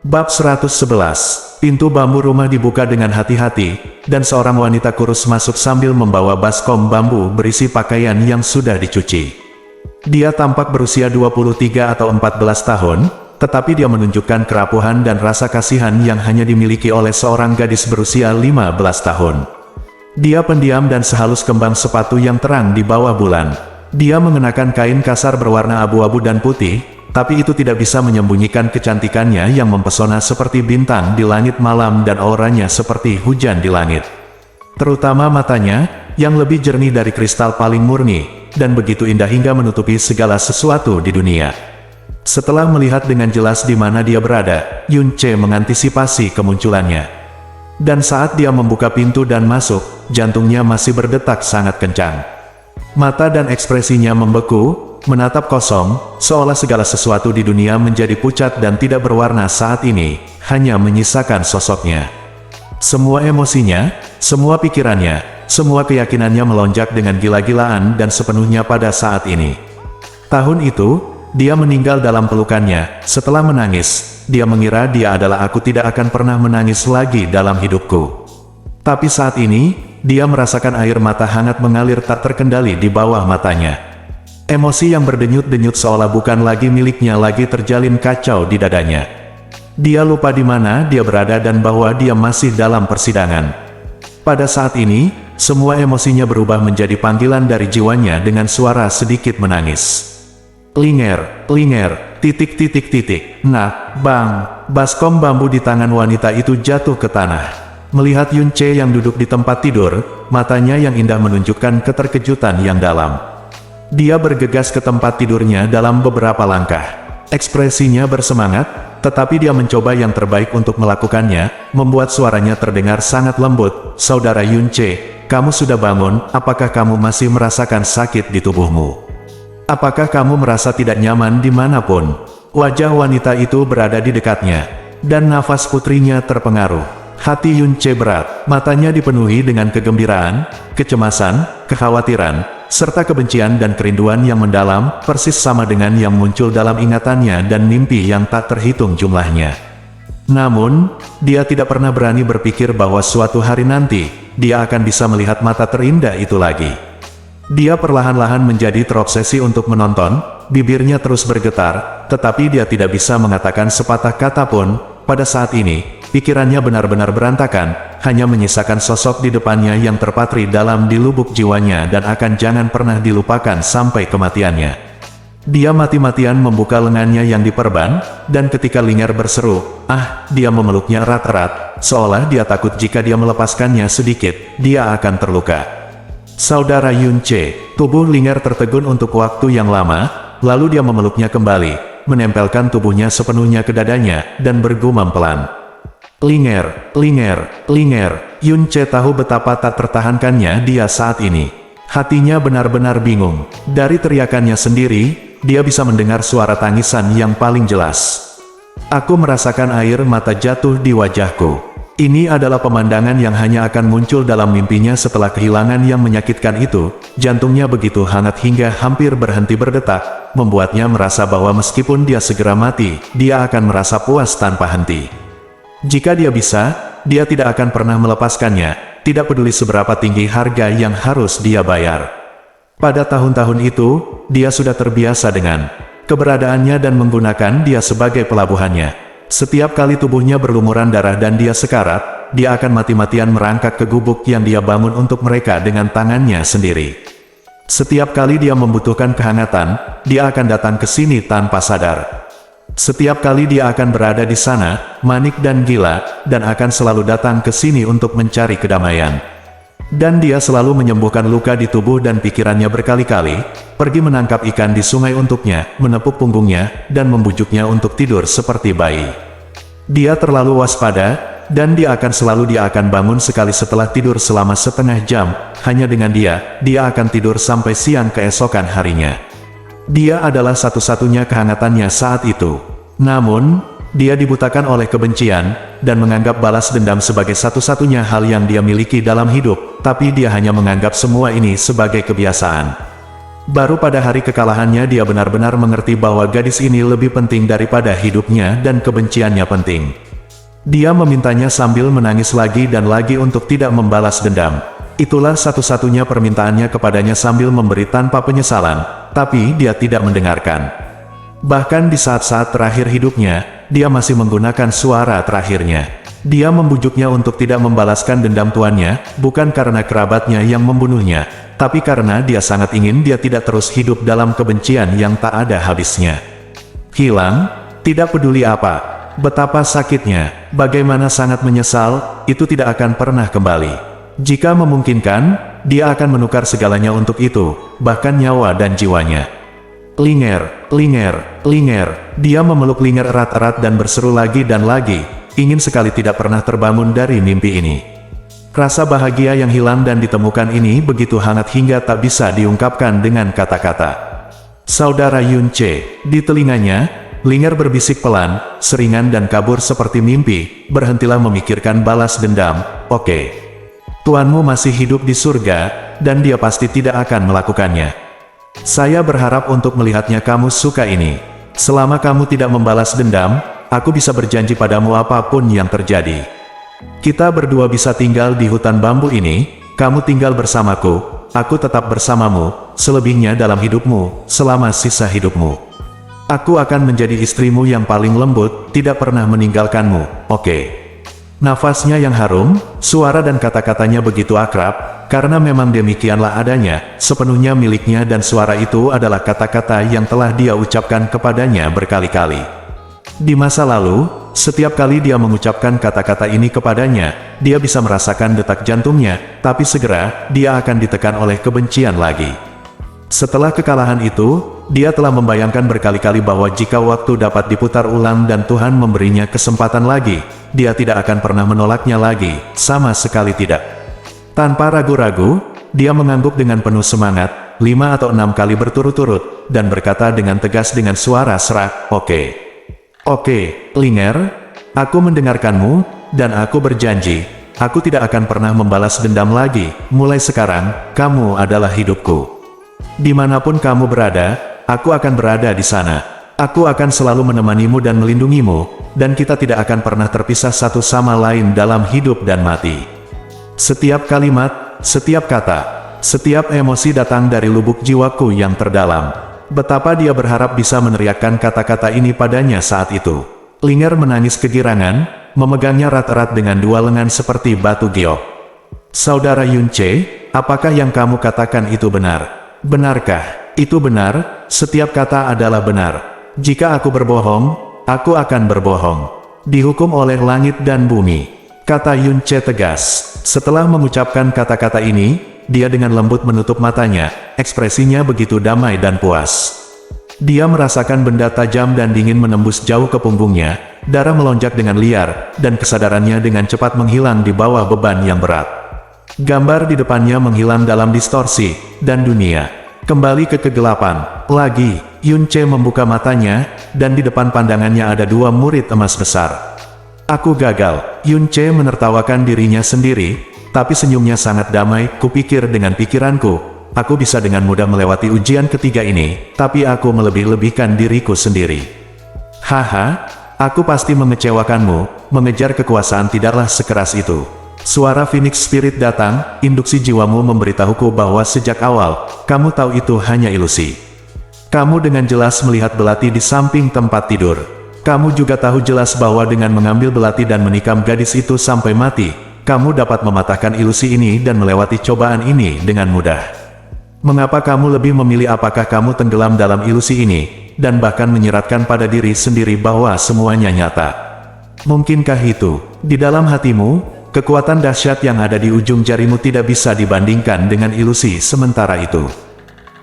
Bab 111. Pintu bambu rumah dibuka dengan hati-hati, dan seorang wanita kurus masuk sambil membawa baskom bambu berisi pakaian yang sudah dicuci. Dia tampak berusia 23 atau 14 tahun, tetapi dia menunjukkan kerapuhan dan rasa kasihan yang hanya dimiliki oleh seorang gadis berusia 15 tahun. Dia pendiam dan sehalus kembang sepatu yang terang di bawah bulan. Dia mengenakan kain kasar berwarna abu-abu dan putih, tapi itu tidak bisa menyembunyikan kecantikannya yang mempesona seperti bintang di langit malam dan auranya seperti hujan di langit. Terutama matanya, yang lebih jernih dari kristal paling murni, dan begitu indah hingga menutupi segala sesuatu di dunia. Setelah melihat dengan jelas di mana dia berada, Yun Che mengantisipasi kemunculannya. Dan saat dia membuka pintu dan masuk, jantungnya masih berdetak sangat kencang. Mata dan ekspresinya membeku, menatap kosong, seolah segala sesuatu di dunia menjadi pucat dan tidak berwarna saat ini, hanya menyisakan sosoknya. Semua emosinya, semua pikirannya, semua keyakinannya melonjak dengan gila-gilaan dan sepenuhnya pada saat ini. Tahun itu, dia meninggal dalam pelukannya. Setelah menangis, dia mengira dia adalah aku tidak akan pernah menangis lagi dalam hidupku. Tapi saat ini, dia merasakan air mata hangat mengalir tak terkendali di bawah matanya. Emosi yang berdenyut-denyut seolah bukan lagi miliknya lagi terjalin kacau di dadanya. Dia lupa di mana dia berada dan bahwa dia masih dalam persidangan. Pada saat ini, semua emosinya berubah menjadi panggilan dari jiwanya dengan suara sedikit menangis. Linger, linger, titik titik titik. Nah, bang, baskom bambu di tangan wanita itu jatuh ke tanah. Melihat Yun Che yang duduk di tempat tidur, matanya yang indah menunjukkan keterkejutan yang dalam. Dia bergegas ke tempat tidurnya dalam beberapa langkah. Ekspresinya bersemangat, tetapi dia mencoba yang terbaik untuk melakukannya, membuat suaranya terdengar sangat lembut. Saudara Yun Che, kamu sudah bangun, apakah kamu masih merasakan sakit di tubuhmu? Apakah kamu merasa tidak nyaman dimanapun? Wajah wanita itu berada di dekatnya, dan nafas putrinya terpengaruh. Hati Yun Che berat, matanya dipenuhi dengan kegembiraan, kecemasan, kekhawatiran, serta kebencian dan kerinduan yang mendalam, persis sama dengan yang muncul dalam ingatannya dan mimpi yang tak terhitung jumlahnya. Namun, dia tidak pernah berani berpikir bahwa suatu hari nanti, dia akan bisa melihat mata terindah itu lagi. Dia perlahan-lahan menjadi terobsesi untuk menonton, bibirnya terus bergetar, tetapi dia tidak bisa mengatakan sepatah kata pun. Pada saat ini, pikirannya benar-benar berantakan, hanya menyisakan sosok di depannya yang terpatri dalam di lubuk jiwanya dan akan jangan pernah dilupakan sampai kematiannya. Dia mati-matian membuka lengannya yang diperban, dan ketika Linger berseru, dia memeluknya erat-erat, seolah dia takut jika dia melepaskannya sedikit, dia akan terluka. Saudara Yun Che, tubuh Linger tertegun untuk waktu yang lama, lalu dia memeluknya kembali, menempelkan tubuhnya sepenuhnya ke dadanya, dan bergumam pelan. Linger, Linger, Linger. Yun Che tahu betapa tak tertahankannya dia saat ini. Hatinya benar-benar bingung. Dari teriakannya sendiri, dia bisa mendengar suara tangisan yang paling jelas. Aku merasakan air mata jatuh di wajahku. Ini adalah pemandangan yang hanya akan muncul dalam mimpinya setelah kehilangan yang menyakitkan itu. Jantungnya begitu hangat hingga hampir berhenti berdetak, membuatnya merasa bahwa meskipun dia segera mati, dia akan merasa puas tanpa henti. Jika dia bisa, dia tidak akan pernah melepaskannya, tidak peduli seberapa tinggi harga yang harus dia bayar. Pada tahun-tahun itu, dia sudah terbiasa dengan keberadaannya dan menggunakan dia sebagai pelabuhannya. Setiap kali tubuhnya berlumuran darah dan dia sekarat, dia akan mati-matian merangkak ke gubuk yang dia bangun untuk mereka dengan tangannya sendiri. Setiap kali dia membutuhkan kehangatan, dia akan datang ke sini tanpa sadar. Setiap kali dia akan berada di sana, manik dan gila, dan akan selalu datang ke sini untuk mencari kedamaian. Dan dia selalu menyembuhkan luka di tubuh dan pikirannya berkali-kali, pergi menangkap ikan di sungai untuknya, menepuk punggungnya, dan membujuknya untuk tidur seperti bayi. Dia terlalu waspada, dan dia akan bangun sekali setelah tidur selama setengah jam, hanya dengan dia akan tidur sampai siang keesokan harinya. Dia adalah satu-satunya kehangatannya saat itu. Namun, dia dibutakan oleh kebencian, dan menganggap balas dendam sebagai satu-satunya hal yang dia miliki dalam hidup, tapi dia hanya menganggap semua ini sebagai kebiasaan. Baru pada hari kekalahannya dia benar-benar mengerti bahwa gadis ini lebih penting daripada hidupnya dan kebenciannya penting. Dia memintanya sambil menangis lagi dan lagi untuk tidak membalas dendam. Itulah satu-satunya permintaannya kepadanya sambil memberi tanpa penyesalan, tapi dia tidak mendengarkan. Bahkan di saat-saat terakhir hidupnya, dia masih menggunakan suara terakhirnya. Dia membujuknya untuk tidak membalaskan dendam tuannya, bukan karena kerabatnya yang membunuhnya, tapi karena dia sangat ingin dia tidak terus hidup dalam kebencian yang tak ada habisnya. Hilang, tidak peduli apa, betapa sakitnya, bagaimana sangat menyesal, itu tidak akan pernah kembali. Jika memungkinkan, dia akan menukar segalanya untuk itu, bahkan nyawa dan jiwanya. Linger, Linger, Linger, dia memeluk Linger erat-erat dan berseru lagi dan lagi, ingin sekali tidak pernah terbangun dari mimpi ini. Rasa bahagia yang hilang dan ditemukan ini begitu hangat hingga tak bisa diungkapkan dengan kata-kata. Saudara Yunche, di telinganya, Linger berbisik pelan, seringan dan kabur seperti mimpi, berhentilah memikirkan balas dendam, oke. Tuanmu masih hidup di surga, dan dia pasti tidak akan melakukannya. Saya berharap untuk melihatnya kamu suka ini. Selama kamu tidak membalas dendam, aku bisa berjanji padamu apapun yang terjadi. Kita berdua bisa tinggal di hutan bambu ini, kamu tinggal bersamaku, aku tetap bersamamu, selebihnya dalam hidupmu, selama sisa hidupmu. Aku akan menjadi istrimu yang paling lembut, tidak pernah meninggalkanmu, oke. Nafasnya yang harum, suara dan kata-katanya begitu akrab, karena memang demikianlah adanya, sepenuhnya miliknya dan suara itu adalah kata-kata yang telah dia ucapkan kepadanya berkali-kali. Di masa lalu, setiap kali dia mengucapkan kata-kata ini kepadanya, dia bisa merasakan detak jantungnya, tapi segera, dia akan ditekan oleh kebencian lagi. Setelah kekalahan itu, dia telah membayangkan berkali-kali bahwa jika waktu dapat diputar ulang dan Tuhan memberinya kesempatan lagi, dia tidak akan pernah menolaknya lagi, sama sekali tidak. Tanpa ragu-ragu, dia mengangguk dengan penuh semangat, 5 atau 6 kali berturut-turut, dan berkata dengan tegas dengan suara serak, oke. Oke, Linger, aku mendengarkanmu, dan aku berjanji, aku tidak akan pernah membalas dendam lagi, mulai sekarang, kamu adalah hidupku. Dimanapun kamu berada, aku akan berada di sana. Aku akan selalu menemanimu dan melindungimu, dan kita tidak akan pernah terpisah satu sama lain dalam hidup dan mati. Setiap kalimat, setiap kata, setiap emosi datang dari lubuk jiwaku yang terdalam. Betapa dia berharap bisa meneriakkan kata-kata ini padanya saat itu. Linger menangis kegirangan, memegangnya erat-erat dengan dua lengan seperti batu giok. Saudara Yunche, apakah yang kamu katakan itu benar? Benarkah? Itu benar, setiap kata adalah benar. Jika aku berbohong, aku akan berbohong. Dihukum oleh langit dan bumi, kata Yunche tegas. Setelah mengucapkan kata-kata ini, dia dengan lembut menutup matanya, ekspresinya begitu damai dan puas. Dia merasakan benda tajam dan dingin menembus jauh ke punggungnya, darah melonjak dengan liar, dan kesadarannya dengan cepat menghilang di bawah beban yang berat. Gambar di depannya menghilang dalam distorsi, dan dunia kembali ke kegelapan. Lagi, Yunche membuka matanya, dan di depan pandangannya ada dua murid emas besar. Aku gagal, Yunche menertawakan dirinya sendiri, tapi senyumnya sangat damai. Kupikir dengan pikiranku, aku bisa dengan mudah melewati ujian ketiga ini, tapi aku melebih-lebihkan diriku sendiri. Haha, aku pasti mengecewakanmu, mengejar kekuasaan tidaklah sekeras itu. Suara Phoenix Spirit datang, induksi jiwamu memberitahuku bahwa sejak awal, kamu tahu itu hanya ilusi. Kamu dengan jelas melihat belati di samping tempat tidur. Kamu juga tahu jelas bahwa dengan mengambil belati dan menikam gadis itu sampai mati, kamu dapat mematahkan ilusi ini dan melewati cobaan ini dengan mudah. Mengapa kamu lebih memilih apakah kamu tenggelam dalam ilusi ini, dan bahkan menyeratkan pada diri sendiri bahwa semuanya nyata? Mungkinkah itu, di dalam hatimu, kekuatan dahsyat yang ada di ujung jarimu tidak bisa dibandingkan dengan ilusi sementara itu?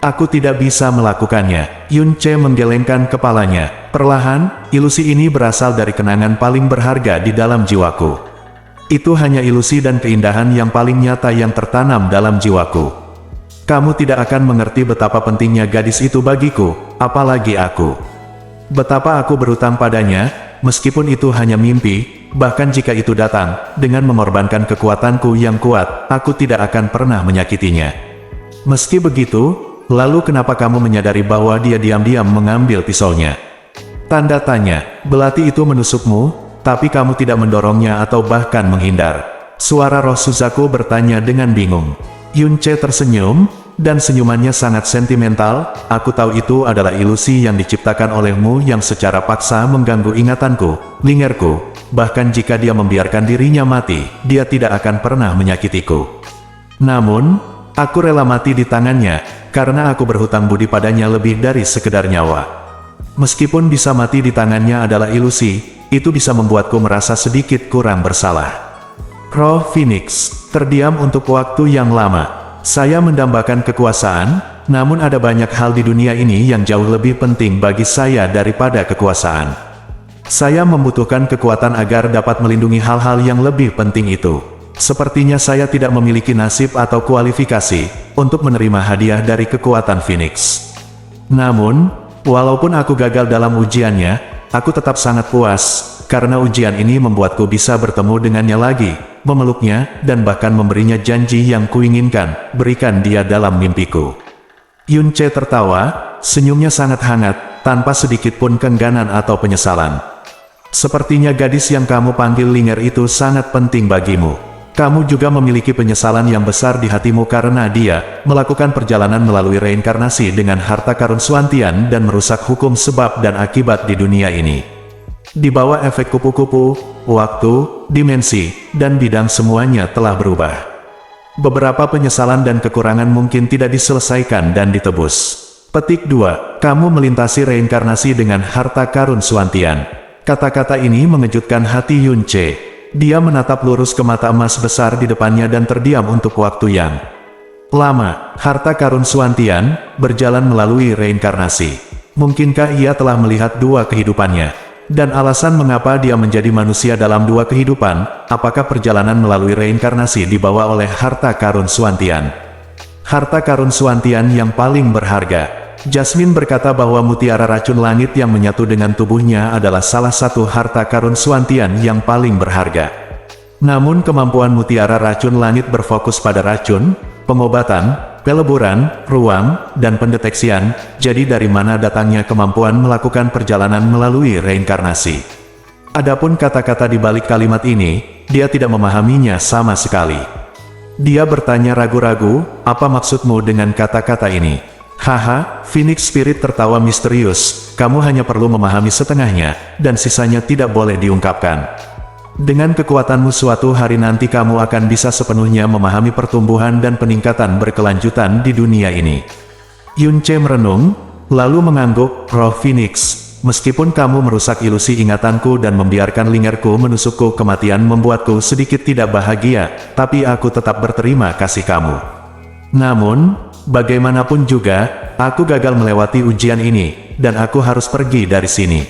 Aku tidak bisa melakukannya. Yunche menggelengkan kepalanya. Perlahan, ilusi ini berasal dari kenangan paling berharga di dalam jiwaku. Itu hanya ilusi dan keindahan yang paling nyata yang tertanam dalam jiwaku. Kamu tidak akan mengerti betapa pentingnya gadis itu bagiku, apalagi aku. Betapa aku berutang padanya, meskipun itu hanya mimpi. Bahkan jika itu datang, dengan mengorbankan kekuatanku yang kuat, aku tidak akan pernah menyakitinya. Meski begitu, lalu kenapa kamu menyadari bahwa dia diam-diam mengambil pisaunya? Tanda tanya, belati itu menusukmu, tapi kamu tidak mendorongnya atau bahkan menghindar. Suara roh Suzaku bertanya dengan bingung. Yunce tersenyum, dan senyumannya sangat sentimental. Aku tahu itu adalah ilusi yang diciptakan olehmu yang secara paksa mengganggu ingatanku, lingerku. Bahkan jika dia membiarkan dirinya mati, dia tidak akan pernah menyakitiku. Namun, aku rela mati di tangannya, karena aku berhutang budi padanya lebih dari sekedar nyawa. Meskipun bisa mati di tangannya adalah ilusi, itu bisa membuatku merasa sedikit kurang bersalah. Roh Phoenix terdiam untuk waktu yang lama. Saya mendambakan kekuasaan, namun ada banyak hal di dunia ini yang jauh lebih penting bagi saya daripada kekuasaan. Saya membutuhkan kekuatan agar dapat melindungi hal-hal yang lebih penting itu. Sepertinya saya tidak memiliki nasib atau kualifikasi untuk menerima hadiah dari kekuatan Phoenix. Namun, walaupun aku gagal dalam ujiannya, aku tetap sangat puas, karena ujian ini membuatku bisa bertemu dengannya lagi, memeluknya, dan bahkan memberinya janji yang kuinginkan, berikan dia dalam mimpiku. Yunce tertawa, senyumnya sangat hangat, tanpa sedikit pun kengganan atau penyesalan. Sepertinya gadis yang kamu panggil Linger itu sangat penting bagimu. Kamu juga memiliki penyesalan yang besar di hatimu karena dia melakukan perjalanan melalui reinkarnasi dengan harta karun Suantian dan merusak hukum sebab dan akibat di dunia ini. Di bawah efek kupu-kupu, waktu, dimensi, dan bidang semuanya telah berubah. Beberapa penyesalan dan kekurangan mungkin tidak diselesaikan dan ditebus. Petik 2. Kamu melintasi reinkarnasi dengan harta karun Suantian. Kata-kata ini mengejutkan hati Yunce. Dia menatap lurus ke mata emas besar di depannya dan terdiam untuk waktu yang lama. Harta karun Suantian berjalan melalui reinkarnasi. Mungkinkah ia telah melihat dua kehidupannya? Dan alasan mengapa dia menjadi manusia dalam dua kehidupan, apakah perjalanan melalui reinkarnasi dibawa oleh harta karun Suantian? Harta karun Suantian yang paling berharga. Jasmine berkata bahwa mutiara racun langit yang menyatu dengan tubuhnya adalah salah satu harta karun Suantian yang paling berharga. Namun kemampuan mutiara racun langit berfokus pada racun, pengobatan, peleburan, ruang, dan pendeteksian. Jadi dari mana datangnya kemampuan melakukan perjalanan melalui reinkarnasi? Adapun kata-kata di balik kalimat ini, dia tidak memahaminya sama sekali. Dia bertanya ragu-ragu, apa maksudmu dengan kata-kata ini? Haha, Phoenix Spirit tertawa misterius, kamu hanya perlu memahami setengahnya, dan sisanya tidak boleh diungkapkan. Dengan kekuatanmu suatu hari nanti kamu akan bisa sepenuhnya memahami pertumbuhan dan peningkatan berkelanjutan di dunia ini. Yunce merenung, lalu mengangguk, roh Phoenix, meskipun kamu merusak ilusi ingatanku dan membiarkan lingerku menusukku, kematian membuatku sedikit tidak bahagia, tapi aku tetap berterima kasih kamu. Namun, bagaimanapun juga, aku gagal melewati ujian ini, dan aku harus pergi dari sini.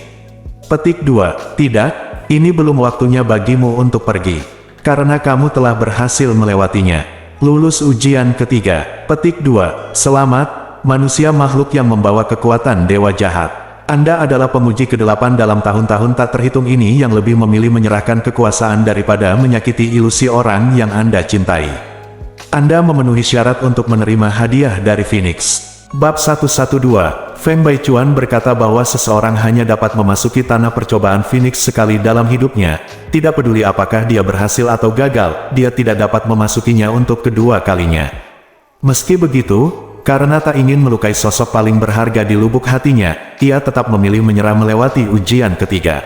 Petik 2. Tidak, ini belum waktunya bagimu untuk pergi. Karena kamu telah berhasil melewatinya. Lulus ujian ketiga. Petik 2. Selamat, manusia makhluk yang membawa kekuatan dewa jahat. Anda adalah penguji ke-8 dalam tahun-tahun tak terhitung ini yang lebih memilih menyerahkan kekuasaan daripada menyakiti ilusi orang yang Anda cintai. Anda memenuhi syarat untuk menerima hadiah dari Phoenix. Bab 112, Feng Baichuan berkata bahwa seseorang hanya dapat memasuki tanah percobaan Phoenix sekali dalam hidupnya. Tidak peduli apakah dia berhasil atau gagal, dia tidak dapat memasukinya untuk kedua kalinya. Meski begitu, karena tak ingin melukai sosok paling berharga di lubuk hatinya, ia tetap memilih menyerah melewati ujian ketiga.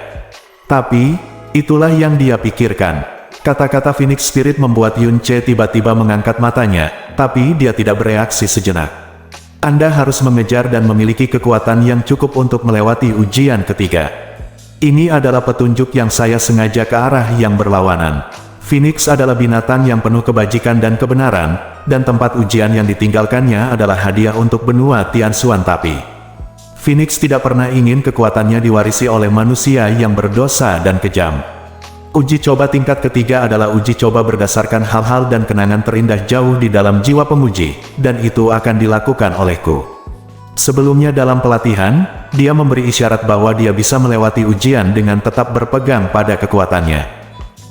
Tapi, itulah yang dia pikirkan. Kata-kata Phoenix Spirit membuat Yunce tiba-tiba mengangkat matanya, tapi dia tidak bereaksi sejenak. Anda harus mengejar dan memiliki kekuatan yang cukup untuk melewati ujian ketiga. Ini adalah petunjuk yang saya sengaja ke arah yang berlawanan. Phoenix adalah binatang yang penuh kebajikan dan kebenaran, dan tempat ujian yang ditinggalkannya adalah hadiah untuk benua Tianxuan Tapi. Phoenix tidak pernah ingin kekuatannya diwarisi oleh manusia yang berdosa dan kejam. Uji coba tingkat ketiga adalah uji coba berdasarkan hal-hal dan kenangan terindah jauh di dalam jiwa penguji, dan itu akan dilakukan olehku. Sebelumnya dalam pelatihan, dia memberi isyarat bahwa dia bisa melewati ujian dengan tetap berpegang pada kekuatannya.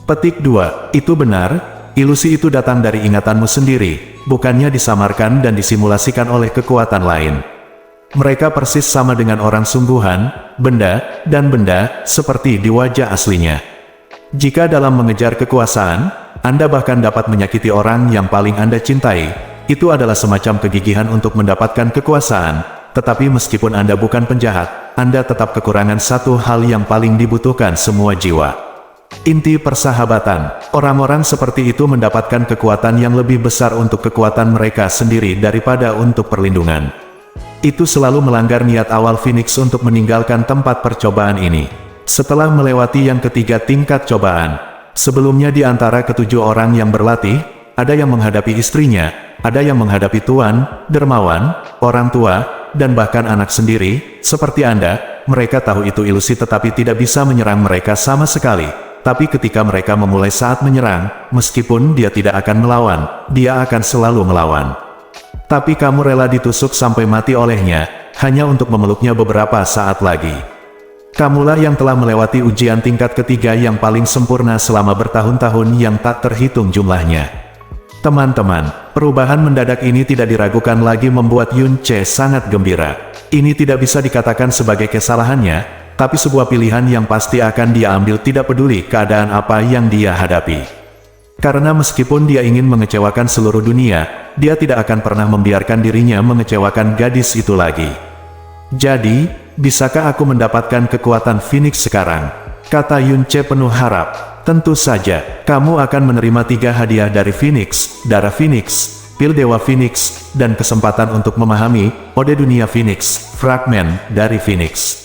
Petik 2, itu benar, ilusi itu datang dari ingatanmu sendiri, bukannya disamarkan dan disimulasikan oleh kekuatan lain. Mereka persis sama dengan orang sungguhan, benda, dan benda, seperti di wajah aslinya. Jika dalam mengejar kekuasaan, Anda bahkan dapat menyakiti orang yang paling Anda cintai, itu adalah semacam kegigihan untuk mendapatkan kekuasaan, tetapi meskipun Anda bukan penjahat, Anda tetap kekurangan satu hal yang paling dibutuhkan semua jiwa. Inti persahabatan. Orang-orang seperti itu mendapatkan kekuatan yang lebih besar untuk kekuatan mereka sendiri daripada untuk perlindungan. Itu selalu melanggar niat awal Phoenix untuk meninggalkan tempat percobaan ini. Setelah melewati yang ketiga tingkat cobaan, sebelumnya di antara ketujuh orang yang berlatih, ada yang menghadapi istrinya, ada yang menghadapi tuan, dermawan, orang tua, dan bahkan anak sendiri. Seperti Anda, mereka tahu itu ilusi tetapi tidak bisa menyerang mereka sama sekali. Tapi ketika mereka memulai saat menyerang, meskipun dia tidak akan melawan, dia akan selalu melawan. Tapi kamu rela ditusuk sampai mati olehnya, hanya untuk memeluknya beberapa saat lagi. Kamulah yang telah melewati ujian tingkat ketiga yang paling sempurna selama bertahun-tahun yang tak terhitung jumlahnya. Teman-teman, perubahan mendadak ini tidak diragukan lagi membuat Yun Che sangat gembira. Ini tidak bisa dikatakan sebagai kesalahannya, tapi sebuah pilihan yang pasti akan dia ambil tidak peduli keadaan apa yang dia hadapi. Karena meskipun dia ingin mengecewakan seluruh dunia, dia tidak akan pernah membiarkan dirinya mengecewakan gadis itu lagi. Jadi, bisakah aku mendapatkan kekuatan Phoenix sekarang? Kata Yun Che penuh harap. Tentu saja, kamu akan menerima 3 hadiah dari Phoenix, darah Phoenix, pil Dewa Phoenix, dan kesempatan untuk memahami Ode Dunia Phoenix, fragmen dari Phoenix.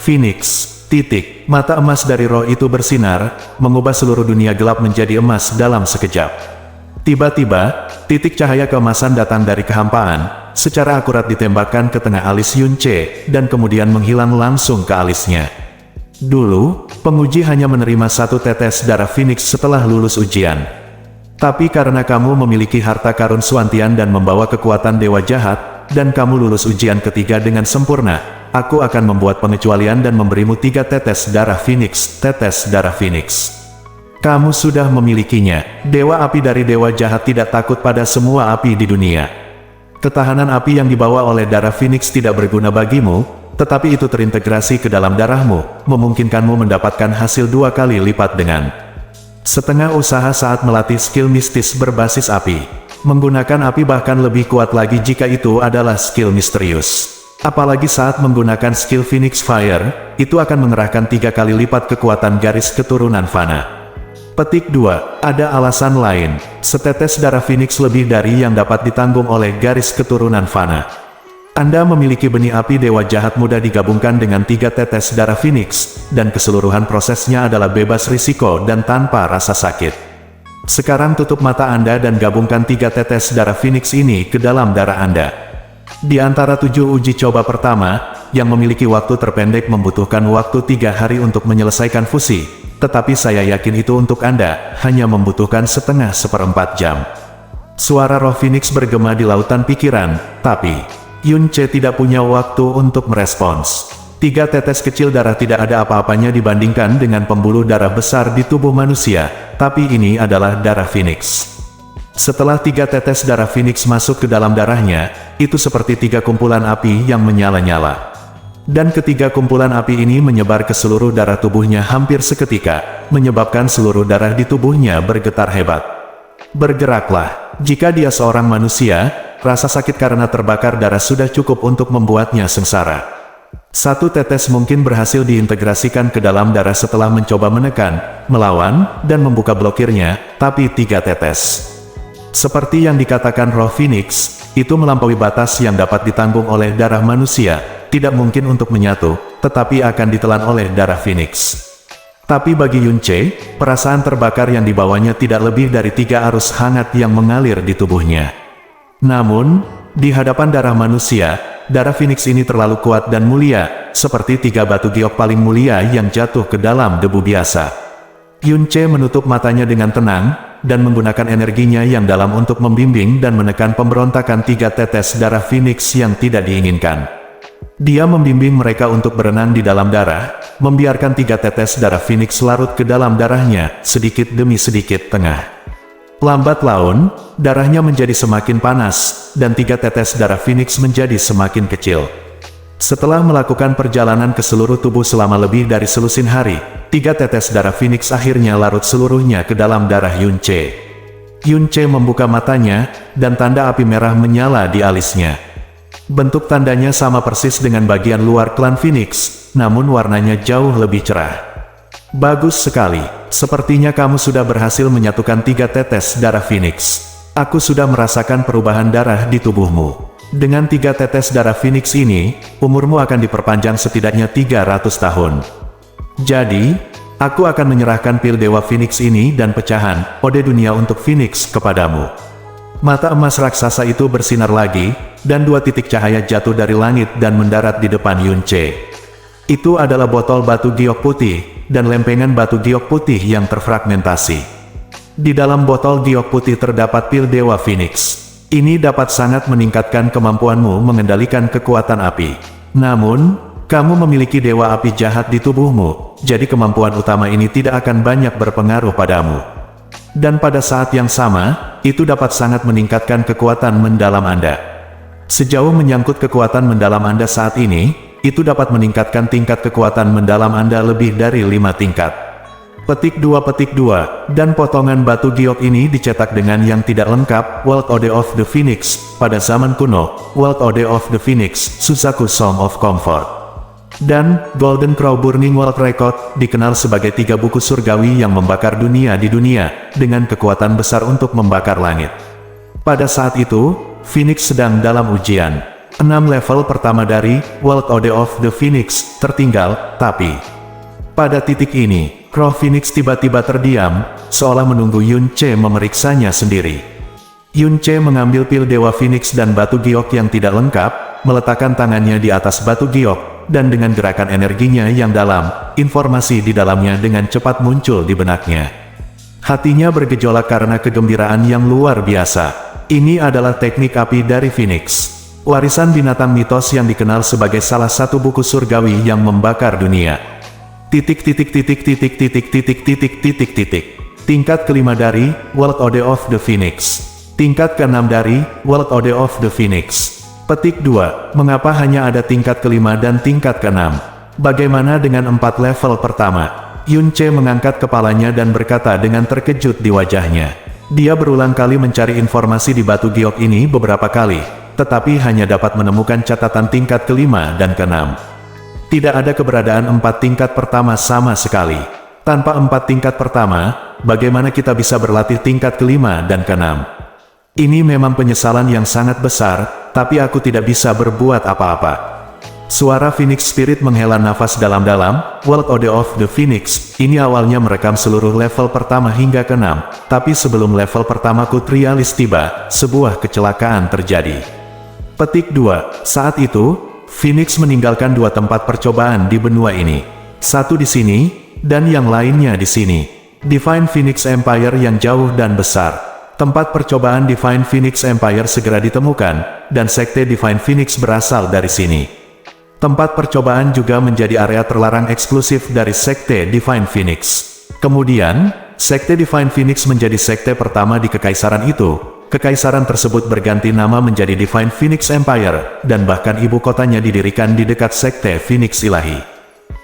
Phoenix. Titik. Mata emas dari roh itu bersinar, mengubah seluruh dunia gelap menjadi emas dalam sekejap. Tiba-tiba, titik cahaya keemasan datang dari kehampaan, secara akurat ditembakkan ke tengah alis Yun Che, dan kemudian menghilang langsung ke alisnya. Dulu, penguji hanya menerima 1 tetes darah Phoenix setelah lulus ujian. Tapi karena kamu memiliki harta karun Swantian dan membawa kekuatan dewa jahat, dan kamu lulus ujian ketiga dengan sempurna, aku akan membuat pengecualian dan memberimu 3 tetes darah Phoenix, tetes darah Phoenix. Kamu sudah memilikinya. Dewa api dari dewa jahat tidak takut pada semua api di dunia. Ketahanan api yang dibawa oleh darah Phoenix tidak berguna bagimu, tetapi itu terintegrasi ke dalam darahmu, memungkinkanmu mendapatkan hasil 2 kali lipat dengan setengah usaha saat melatih skill mistis berbasis api. Menggunakan api bahkan lebih kuat lagi jika itu adalah skill misterius. Apalagi saat menggunakan skill Phoenix Fire, itu akan mengerahkan 3 kali lipat kekuatan garis keturunan Fana. Petik 2. Ada alasan lain. Setetes darah Phoenix lebih dari yang dapat ditanggung oleh garis keturunan Fana. Anda memiliki benih api dewa jahat mudah digabungkan dengan 3 tetes darah Phoenix, dan keseluruhan prosesnya adalah bebas risiko dan tanpa rasa sakit. Sekarang tutup mata Anda dan gabungkan 3 tetes darah Phoenix ini ke dalam darah Anda. Di antara 7 uji coba pertama, yang memiliki waktu terpendek membutuhkan waktu 3 hari untuk menyelesaikan fusi, tetapi saya yakin itu untuk Anda, hanya membutuhkan setengah seperempat jam. Suara roh Phoenix bergema di lautan pikiran, tapi Yun Che tidak punya waktu untuk merespons. 3 tetes kecil darah tidak ada apa-apanya dibandingkan dengan pembuluh darah besar di tubuh manusia, tapi ini adalah darah Phoenix. Setelah 3 tetes darah Phoenix masuk ke dalam darahnya, itu seperti 3 kumpulan api yang menyala-nyala. Dan ketiga kumpulan api ini menyebar ke seluruh darah tubuhnya hampir seketika, menyebabkan seluruh darah di tubuhnya bergetar hebat. Bergeraklah. Jika dia seorang manusia, rasa sakit karena terbakar darah sudah cukup untuk membuatnya sengsara. 1 tetes mungkin berhasil diintegrasikan ke dalam darah setelah mencoba menekan, melawan, dan membuka blokirnya, tapi 3 tetes. Seperti yang dikatakan roh Phoenix, itu melampaui batas yang dapat ditanggung oleh darah manusia, tidak mungkin untuk menyatu, tetapi akan ditelan oleh darah Phoenix. Tapi bagi Yun Che, perasaan terbakar yang dibawanya tidak lebih dari 3 arus hangat yang mengalir di tubuhnya. Namun, di hadapan darah manusia, darah Phoenix ini terlalu kuat dan mulia, seperti 3 batu giok paling mulia yang jatuh ke dalam debu biasa. Yun Che menutup matanya dengan tenang, dan menggunakan energinya yang dalam untuk membimbing dan menekan pemberontakan 3 tetes darah Phoenix yang tidak diinginkan. Dia membimbing mereka untuk berenang di dalam darah, membiarkan 3 tetes darah Phoenix larut ke dalam darahnya, sedikit demi sedikit tengah. Lambat laun, darahnya menjadi semakin panas, dan 3 tetes darah Phoenix menjadi semakin kecil. Setelah melakukan perjalanan ke seluruh tubuh selama lebih dari selusin hari, 3 tetes darah Phoenix akhirnya larut seluruhnya ke dalam darah Yunce. Yunce membuka matanya, dan tanda api merah menyala di alisnya. Bentuk tandanya sama persis dengan bagian luar klan Phoenix, namun warnanya jauh lebih cerah. Bagus sekali, sepertinya kamu sudah berhasil menyatukan 3 tetes darah Phoenix. Aku sudah merasakan perubahan darah di tubuhmu. Dengan 3 tetes darah Phoenix ini, umurmu akan diperpanjang setidaknya 300 tahun. Jadi, aku akan menyerahkan pil Dewa Phoenix ini dan pecahan, Ode Dunia untuk Phoenix kepadamu. Mata emas raksasa itu bersinar lagi, dan 2 titik cahaya jatuh dari langit dan mendarat di depan Yunce. Itu adalah botol batu giok putih, dan lempengan batu giok putih yang terfragmentasi. Di dalam botol giok putih terdapat pil Dewa Phoenix. Ini dapat sangat meningkatkan kemampuanmu mengendalikan kekuatan api. Namun, kamu memiliki dewa api jahat di tubuhmu, jadi kemampuan utama ini tidak akan banyak berpengaruh padamu. Dan pada saat yang sama, itu dapat sangat meningkatkan kekuatan mendalam Anda. Sejauh menyangkut kekuatan mendalam Anda saat ini, itu dapat meningkatkan tingkat kekuatan mendalam Anda lebih dari 5 tingkat. Petik 2, dan potongan batu giok ini dicetak dengan yang tidak lengkap, World Ode of the Phoenix, pada zaman kuno, World Ode of the Phoenix, Suzaku Song of Comfort. Dan, Golden Crow Burning World Record, dikenal sebagai 3 buku surgawi yang membakar dunia di dunia, dengan kekuatan besar untuk membakar langit. Pada saat itu, Phoenix sedang dalam ujian. 6 level pertama dari World Ode of the Phoenix tertinggal, tapi pada titik ini, Crow Phoenix tiba-tiba terdiam, seolah menunggu Yunce memeriksanya sendiri. Yunce mengambil pil Dewa Phoenix dan batu giok yang tidak lengkap, meletakkan tangannya di atas batu giok, dan dengan gerakan energinya yang dalam, informasi di dalamnya dengan cepat muncul di benaknya. Hatinya bergejolak karena kegembiraan yang luar biasa. Ini adalah teknik api dari Phoenix. Warisan binatang mitos yang dikenal sebagai salah satu buku surgawi yang membakar dunia. Tingkat kelima dari World Ode of the Phoenix. Tingkat keenam dari World Ode of the Phoenix. Petik 2. Mengapa hanya ada tingkat kelima dan tingkat keenam? Bagaimana dengan 4 level pertama? Yunce mengangkat kepalanya dan berkata dengan terkejut di wajahnya. Dia berulang kali mencari informasi di batu giok ini beberapa kali, tetapi hanya dapat menemukan catatan tingkat kelima dan keenam. Tidak ada keberadaan 4 tingkat pertama sama sekali. Tanpa 4 tingkat pertama, bagaimana kita bisa berlatih tingkat kelima dan keenam? Ini memang penyesalan yang sangat besar, tapi aku tidak bisa berbuat apa-apa. Suara Phoenix Spirit menghela nafas dalam-dalam. World Ode of the Phoenix, ini awalnya merekam seluruh level pertama hingga keenam, tapi sebelum level pertamaku Trialis tiba, sebuah kecelakaan terjadi. Petik 2. Saat itu, Phoenix meninggalkan 2 tempat percobaan di benua ini. Satu di sini, dan yang lainnya di sini. Divine Phoenix Empire yang jauh dan besar. Tempat percobaan Divine Phoenix Empire segera ditemukan, dan Sekte Divine Phoenix berasal dari sini. Tempat percobaan juga menjadi area terlarang eksklusif dari Sekte Divine Phoenix. Kemudian, Sekte Divine Phoenix menjadi sekte pertama di kekaisaran itu. Kekaisaran tersebut berganti nama menjadi Divine Phoenix Empire, dan bahkan ibu kotanya didirikan di dekat Sekte Phoenix Ilahi.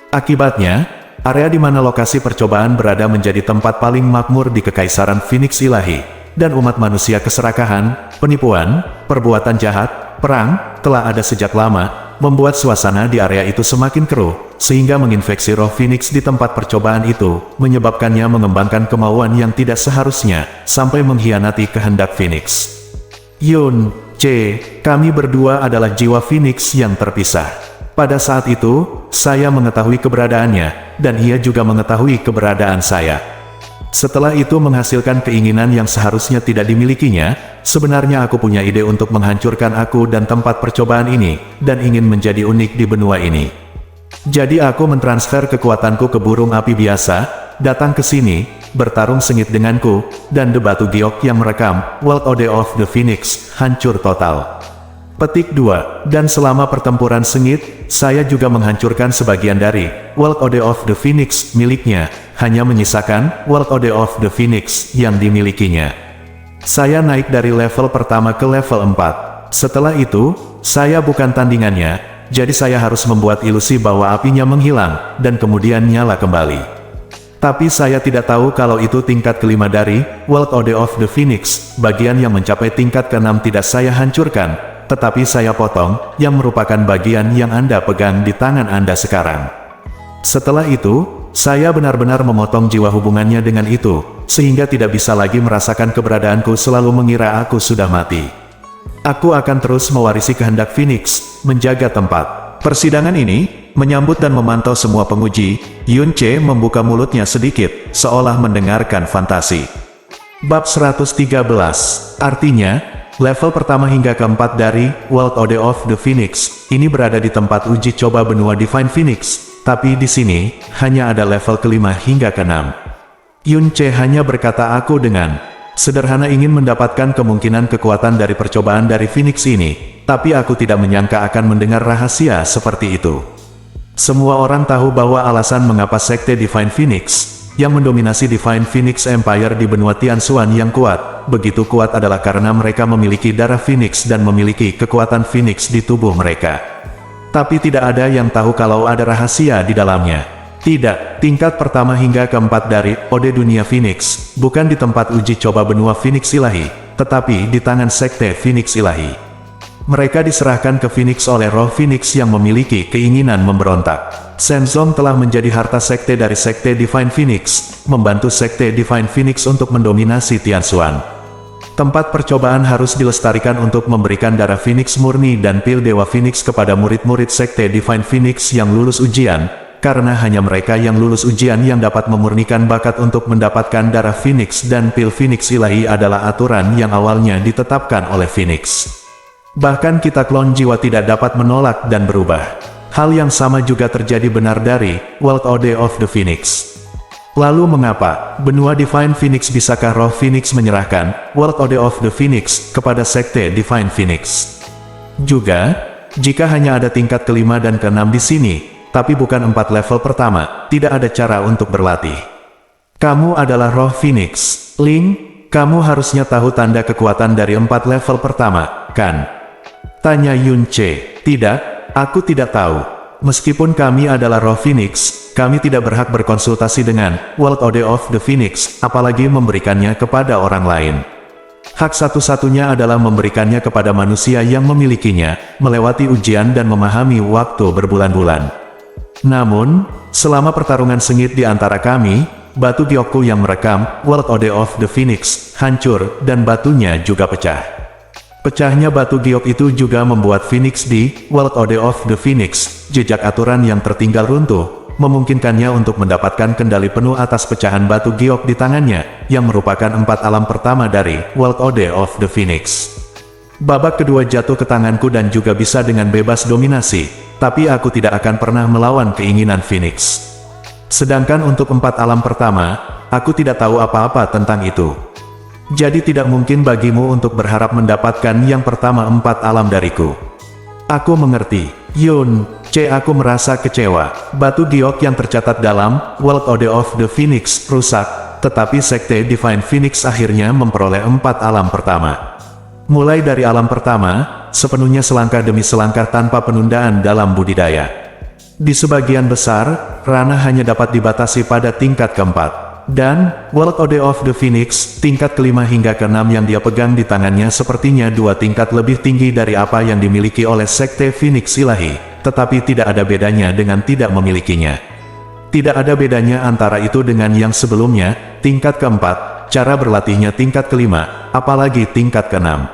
Akibatnya, area di mana lokasi percobaan berada menjadi tempat paling makmur di Kekaisaran Phoenix Ilahi, dan umat manusia keserakahan, penipuan, perbuatan jahat, perang, telah ada sejak lama, membuat suasana di area itu semakin keruh, sehingga menginfeksi roh Phoenix di tempat percobaan itu, menyebabkannya mengembangkan kemauan yang tidak seharusnya, sampai mengkhianati kehendak Phoenix. Yun, C, kami berdua adalah jiwa Phoenix yang terpisah. Pada saat itu, saya mengetahui keberadaannya, dan ia juga mengetahui keberadaan saya. Setelah itu menghasilkan keinginan yang seharusnya tidak dimilikinya, sebenarnya aku punya ide untuk menghancurkan aku dan tempat percobaan ini, dan ingin menjadi unik di benua ini. Jadi aku mentransfer kekuatanku ke burung api biasa, datang ke sini, bertarung sengit denganku, dan The Batu Giok yang merekam, World Ode of the Phoenix, hancur total. Petik 2, dan selama pertempuran sengit, saya juga menghancurkan sebagian dari World Ode of the Phoenix miliknya, hanya menyisakan World Ode of the Phoenix yang dimilikinya. Saya naik dari level pertama ke level 4. Setelah itu, saya bukan tandingannya, jadi saya harus membuat ilusi bahwa apinya menghilang, dan kemudian nyala kembali. Tapi saya tidak tahu kalau itu tingkat kelima dari World Order of the Phoenix. Bagian yang mencapai tingkat ke-6 tidak saya hancurkan, tetapi saya potong, yang merupakan bagian yang Anda pegang di tangan Anda sekarang. Setelah itu, saya benar-benar memotong jiwa hubungannya dengan itu, sehingga tidak bisa lagi merasakan keberadaanku selalu mengira aku sudah mati. Aku akan terus mewarisi kehendak Phoenix, menjaga tempat persidangan ini, menyambut dan memantau semua penguji. Yun Che membuka mulutnya sedikit, seolah mendengarkan fantasi. Bab 113, artinya, level pertama hingga keempat dari World Order of the Phoenix, ini berada di tempat uji coba benua Divine Phoenix, tapi di sini, hanya ada level kelima hingga keenam. Yun Che hanya berkata aku dengan sederhana ingin mendapatkan kemungkinan kekuatan dari percobaan dari Phoenix ini, tapi aku tidak menyangka akan mendengar rahasia seperti itu. Semua orang tahu bahwa alasan mengapa Sekte Divine Phoenix, yang mendominasi Divine Phoenix Empire di benua Tianxuan yang kuat, begitu kuat adalah karena mereka memiliki darah Phoenix dan memiliki kekuatan Phoenix di tubuh mereka. Tapi tidak ada yang tahu kalau ada rahasia di dalamnya. Tidak, tingkat pertama hingga keempat dari Ode Dunia Phoenix, bukan di tempat uji coba benua Phoenix Ilahi, tetapi di tangan Sekte Phoenix Ilahi. Mereka diserahkan ke Phoenix oleh roh Phoenix yang memiliki keinginan memberontak. Shenzong telah menjadi harta sekte dari Sekte Divine Phoenix, membantu Sekte Divine Phoenix untuk mendominasi Tianxuan. Tempat percobaan harus dilestarikan untuk memberikan darah Phoenix murni dan pil Dewa Phoenix kepada murid-murid Sekte Divine Phoenix yang lulus ujian, karena hanya mereka yang lulus ujian yang dapat memurnikan bakat untuk mendapatkan darah Phoenix dan pil Phoenix Ilahi adalah aturan yang awalnya ditetapkan oleh Phoenix. Bahkan kita klon jiwa tidak dapat menolak dan berubah. Hal yang sama juga terjadi benar dari World Order of the Phoenix. Lalu mengapa benua Divine Phoenix bisakah roh Phoenix menyerahkan World Order of the Phoenix kepada Sekte Divine Phoenix? Juga, jika hanya ada tingkat kelima dan keenam di sini, tapi bukan 4 level pertama, tidak ada cara untuk berlatih. Kamu adalah roh Phoenix, Ling, kamu harusnya tahu tanda kekuatan dari 4 level pertama, kan? Tanya Yun Che. Tidak, aku tidak tahu. Meskipun kami adalah roh Phoenix, kami tidak berhak berkonsultasi dengan World Order of the Phoenix, apalagi memberikannya kepada orang lain. Hak satu-satunya adalah memberikannya kepada manusia yang memilikinya, melewati ujian dan memahami waktu berbulan-bulan. Namun, selama pertarungan sengit di antara kami, batu giokku yang merekam World Order of the Phoenix hancur dan batunya juga pecah. Pecahnya batu giok itu juga membuat Phoenix di World Order of the Phoenix, jejak aturan yang tertinggal runtuh, memungkinkannya untuk mendapatkan kendali penuh atas pecahan batu giok di tangannya, yang merupakan 4 alam pertama dari World Order of the Phoenix. Babak kedua jatuh ke tanganku dan juga bisa dengan bebas dominasi, tapi aku tidak akan pernah melawan keinginan Phoenix. Sedangkan untuk 4 alam pertama, aku tidak tahu apa-apa tentang itu. Jadi tidak mungkin bagimu untuk berharap mendapatkan yang pertama 4 alam dariku. Aku mengerti, Yun Che. Aku merasa kecewa. Batu giok yang tercatat dalam World Order of the Phoenix rusak, tetapi Sekte Divine Phoenix akhirnya memperoleh 4 alam pertama. Mulai dari alam pertama, sepenuhnya selangkah demi selangkah tanpa penundaan dalam budidaya. Di sebagian besar, ranah hanya dapat dibatasi pada tingkat keempat. Dan, World Order of the Phoenix, tingkat kelima hingga keenam yang dia pegang di tangannya sepertinya 2 tingkat lebih tinggi dari apa yang dimiliki oleh Sekte Phoenix Ilahi, tetapi tidak ada bedanya dengan tidak memilikinya. Tidak ada bedanya antara itu dengan yang sebelumnya, tingkat keempat, cara berlatihnya tingkat kelima, apalagi tingkat keenam.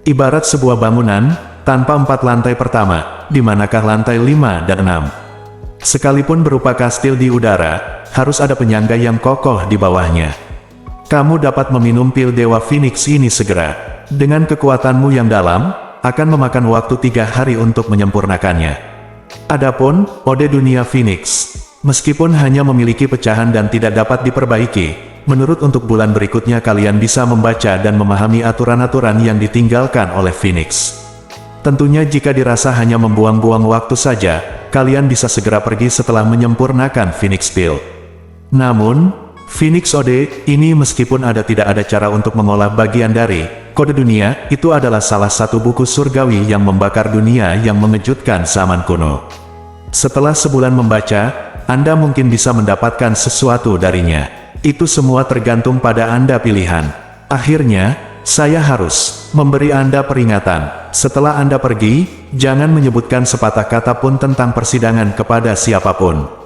Ibarat sebuah bangunan, tanpa 4 lantai pertama, di manakah lantai 5 dan 6? Sekalipun berupa kastil di udara, harus ada penyangga yang kokoh di bawahnya. Kamu dapat meminum pil Dewa Phoenix ini segera. Dengan kekuatanmu yang dalam, akan memakan waktu 3 hari untuk menyempurnakannya. Adapun, Ode Dunia Phoenix, meskipun hanya memiliki pecahan dan tidak dapat diperbaiki, menurut untuk bulan berikutnya kalian bisa membaca dan memahami aturan-aturan yang ditinggalkan oleh Phoenix. Tentunya jika dirasa hanya membuang-buang waktu saja, kalian bisa segera pergi setelah menyempurnakan Phoenix Pill. Namun, Phoenix Ode, ini meskipun tidak ada cara untuk mengolah bagian dari kode dunia, itu adalah salah satu buku surgawi yang membakar dunia yang mengejutkan zaman kuno. Setelah sebulan membaca, Anda mungkin bisa mendapatkan sesuatu darinya. Itu semua tergantung pada Anda pilihan. Akhirnya, saya harus memberi Anda peringatan. Setelah Anda pergi, jangan menyebutkan sepatah kata pun tentang persidangan kepada siapapun.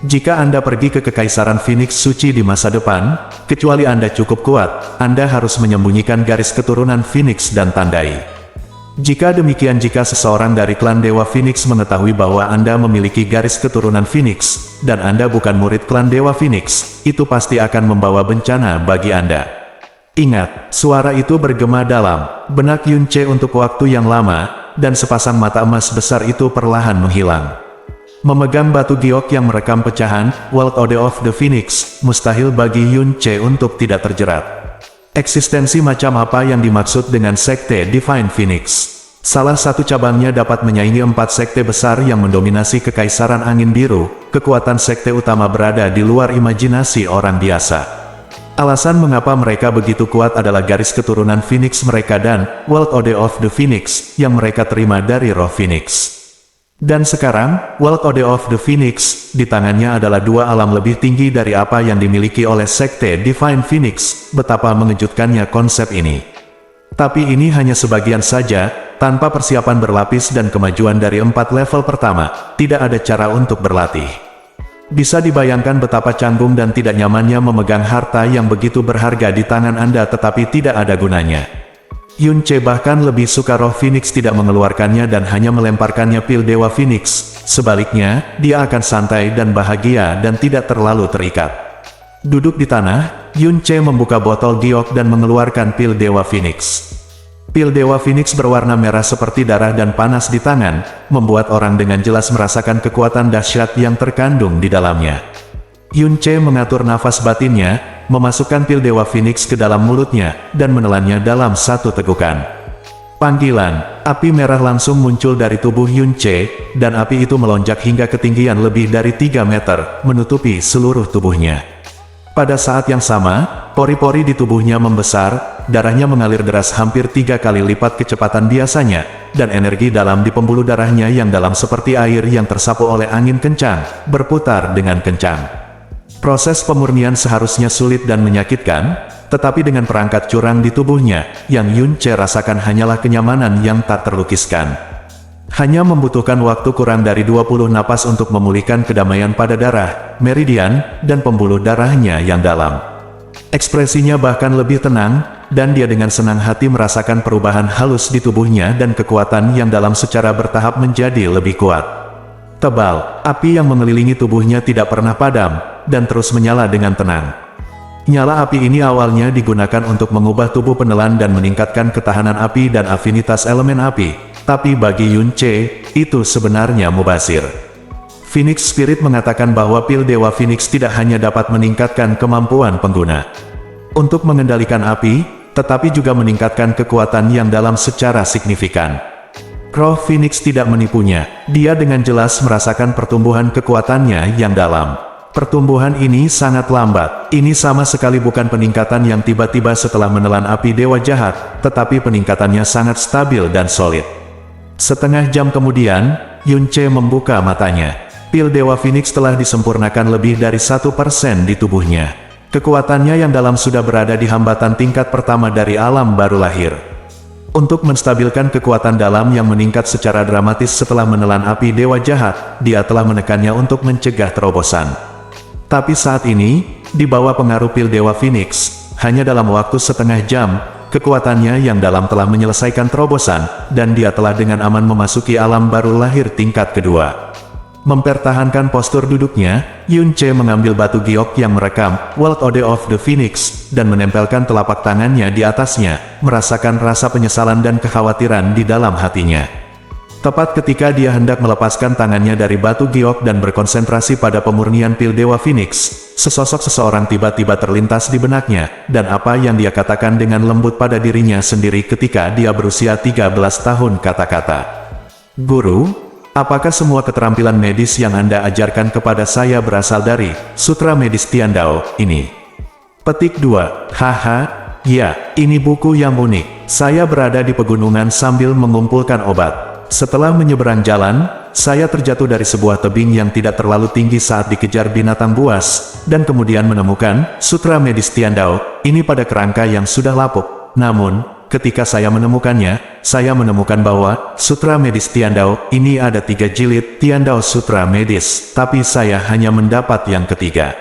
Jika Anda pergi ke Kekaisaran Phoenix Suci di masa depan, kecuali Anda cukup kuat, Anda harus menyembunyikan garis keturunan Phoenix dan tandai. Jika demikian, jika seseorang dari klan Dewa Phoenix mengetahui bahwa Anda memiliki garis keturunan Phoenix, dan Anda bukan murid klan Dewa Phoenix, itu pasti akan membawa bencana bagi Anda. Ingat, suara itu bergema dalam benak Yun Che untuk waktu yang lama, dan sepasang mata emas besar itu perlahan menghilang. Memegang batu giok yang merekam pecahan, World Ode of the Phoenix, mustahil bagi Yun Che untuk tidak terjerat. Eksistensi macam apa yang dimaksud dengan Sekte Divine Phoenix? Salah satu cabangnya dapat menyaingi 4 sekte besar yang mendominasi Kekaisaran Angin Biru. Kekuatan sekte utama berada di luar imajinasi orang biasa. Alasan mengapa mereka begitu kuat adalah garis keturunan Phoenix mereka dan World Ode of the Phoenix yang mereka terima dari roh Phoenix. Dan sekarang, World Ode of the Phoenix, di tangannya adalah 2 alam lebih tinggi dari apa yang dimiliki oleh Sekte Divine Phoenix. Betapa mengejutkannya konsep ini. Tapi ini hanya sebagian saja, tanpa persiapan berlapis dan kemajuan dari 4 level pertama, tidak ada cara untuk berlatih. Bisa dibayangkan betapa canggung dan tidak nyamannya memegang harta yang begitu berharga di tangan Anda tetapi tidak ada gunanya. Yun Che bahkan lebih suka roh Phoenix tidak mengeluarkannya dan hanya melemparkannya pil Dewa Phoenix. Sebaliknya, dia akan santai dan bahagia dan tidak terlalu terikat. Duduk di tanah, Yun Che membuka botol giok dan mengeluarkan pil Dewa Phoenix. Pil Dewa Phoenix berwarna merah seperti darah dan panas di tangan, membuat orang dengan jelas merasakan kekuatan dahsyat yang terkandung di dalamnya. Yun Che mengatur nafas batinnya, memasukkan pil Dewa Phoenix ke dalam mulutnya, dan menelannya dalam satu tegukan. Panggilan, api merah langsung muncul dari tubuh Yun Che, dan api itu melonjak hingga ketinggian lebih dari 3 meter, menutupi seluruh tubuhnya. Pada saat yang sama, pori-pori di tubuhnya membesar, darahnya mengalir deras hampir 3 kali lipat kecepatan biasanya, dan energi dalam di pembuluh darahnya yang dalam seperti air yang tersapu oleh angin kencang, berputar dengan kencang. Proses pemurnian seharusnya sulit dan menyakitkan, tetapi dengan perangkat curang di tubuhnya, yang Yun Che rasakan hanyalah kenyamanan yang tak terlukiskan. Hanya membutuhkan waktu kurang dari 20 napas untuk memulihkan kedamaian pada darah, meridian, dan pembuluh darahnya yang dalam. Ekspresinya bahkan lebih tenang, dan dia dengan senang hati merasakan perubahan halus di tubuhnya dan kekuatan yang dalam secara bertahap menjadi lebih kuat. Tebal, api yang mengelilingi tubuhnya tidak pernah padam, dan terus menyala dengan tenang. Nyala api ini awalnya digunakan untuk mengubah tubuh penelan dan meningkatkan ketahanan api dan afinitas elemen api, tapi bagi Yun Che, itu sebenarnya mubazir. Phoenix Spirit mengatakan bahwa pil Dewa Phoenix tidak hanya dapat meningkatkan kemampuan pengguna untuk mengendalikan api, tetapi juga meningkatkan kekuatan yang dalam secara signifikan. Roh Phoenix tidak menipunya, dia dengan jelas merasakan pertumbuhan kekuatannya yang dalam. Pertumbuhan ini sangat lambat, ini sama sekali bukan peningkatan yang tiba-tiba setelah menelan api dewa jahat, tetapi peningkatannya sangat stabil dan solid. Setengah jam kemudian, Yun Che membuka matanya. Pil Dewa Phoenix telah disempurnakan lebih dari 1% di tubuhnya. Kekuatannya yang dalam sudah berada di hambatan tingkat pertama dari alam baru lahir. Untuk menstabilkan kekuatan dalam yang meningkat secara dramatis setelah menelan api dewa jahat, dia telah menekannya untuk mencegah terobosan. Tapi saat ini, di bawah pengaruh pil Dewa Phoenix, hanya dalam waktu setengah jam, kekuatannya yang dalam telah menyelesaikan terobosan, dan dia telah dengan aman memasuki alam baru lahir tingkat kedua. Mempertahankan postur duduknya, Yun Che mengambil batu giok yang merekam World Ode of the Phoenix, dan menempelkan telapak tangannya di atasnya, merasakan rasa penyesalan dan kekhawatiran di dalam hatinya. Tepat ketika dia hendak melepaskan tangannya dari batu giok dan berkonsentrasi pada pemurnian pil Dewa Phoenix, sesosok seseorang tiba-tiba terlintas di benaknya, dan apa yang dia katakan dengan lembut pada dirinya sendiri ketika dia berusia 13 tahun kata-kata. "Guru, apakah semua keterampilan medis yang Anda ajarkan kepada saya berasal dari Sutra Medis Tiandao ini?" Petik 2. Haha, ya, ini buku yang unik. Saya berada di pegunungan sambil mengumpulkan obat. Setelah menyeberang jalan, saya terjatuh dari sebuah tebing yang tidak terlalu tinggi saat dikejar binatang buas, dan kemudian menemukan Sutra Medis Tiandao, ini pada kerangka yang sudah lapuk. Namun, ketika saya menemukannya, saya menemukan bahwa Sutra Medis Tiandao ini ada 3 jilid Tiandao Sutra Medis, tapi saya hanya mendapat yang ketiga.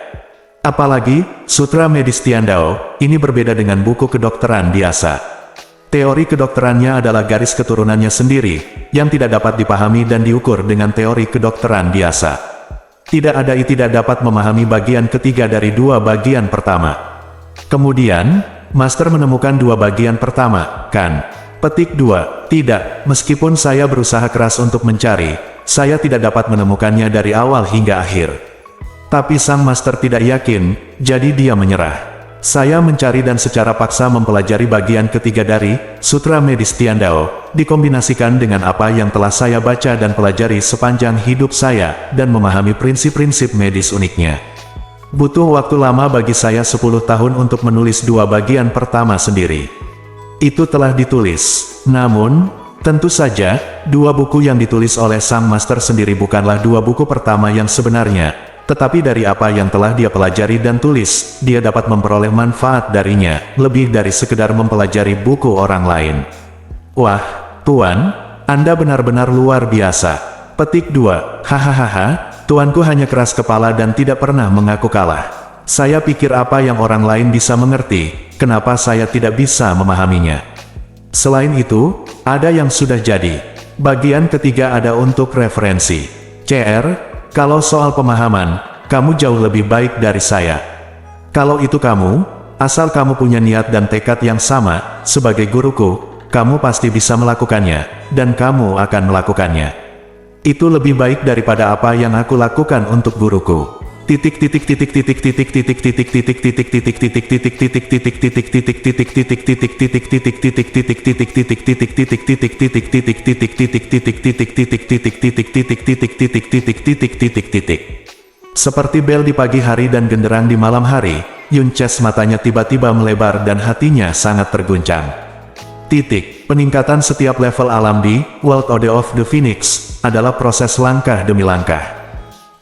Apalagi, Sutra Medis Tiandao ini berbeda dengan buku kedokteran biasa. Teori kedokterannya adalah garis keturunannya sendiri, yang tidak dapat dipahami dan diukur dengan teori kedokteran biasa. Tidak dapat memahami bagian ketiga dari 2 bagian pertama. Kemudian, Master menemukan 2 bagian pertama, kan? Petik 2. Tidak, meskipun saya berusaha keras untuk mencari, saya tidak dapat menemukannya dari awal hingga akhir. Tapi sang master tidak yakin, jadi dia menyerah. Saya mencari dan secara paksa mempelajari bagian ketiga dari Sutra Medis Tiandao, dikombinasikan dengan apa yang telah saya baca dan pelajari sepanjang hidup saya, dan memahami prinsip-prinsip medis uniknya. Butuh waktu lama bagi saya 10 tahun untuk menulis 2 bagian pertama sendiri. Itu telah ditulis. Namun, tentu saja, 2 buku yang ditulis oleh sang master sendiri bukanlah 2 buku pertama yang sebenarnya, tetapi dari apa yang telah dia pelajari dan tulis, dia dapat memperoleh manfaat darinya, lebih dari sekedar mempelajari buku orang lain. Wah, Tuan, Anda benar-benar luar biasa. Petik 2. Hahaha. Tuanku hanya keras kepala dan tidak pernah mengaku kalah. Saya pikir apa yang orang lain bisa mengerti, kenapa saya tidak bisa memahaminya. Selain itu, ada yang sudah jadi. Bagian ketiga ada untuk referensi. CR, kalau soal pemahaman, kamu jauh lebih baik dari saya. Kalau itu kamu, asal kamu punya niat dan tekad yang sama, sebagai guruku, kamu pasti bisa melakukannya, dan kamu akan melakukannya. Itu lebih baik daripada apa yang aku lakukan untuk guruku. Seperti bel di pagi hari dan genderang di malam hari, Yun Ches matanya tiba-tiba melebar dan hatinya sangat terguncang. Peningkatan setiap level alam di World of the Phoenix adalah proses langkah demi langkah.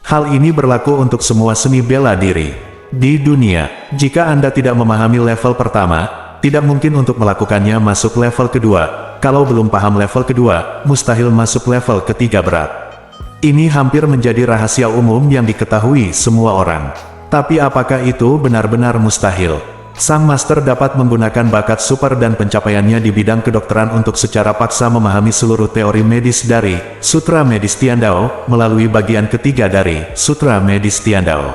Hal ini berlaku untuk semua seni bela diri. Di dunia, jika Anda tidak memahami level pertama, tidak mungkin untuk melakukannya masuk level kedua. Kalau belum paham level kedua, mustahil masuk level ketiga berat. Ini hampir menjadi rahasia umum yang diketahui semua orang. Tapi apakah itu benar-benar mustahil? Sang master dapat menggunakan bakat super dan pencapaiannya di bidang kedokteran untuk secara paksa memahami seluruh teori medis dari Sutra Medis Tiandao, melalui bagian ketiga dari Sutra Medis Tiandao.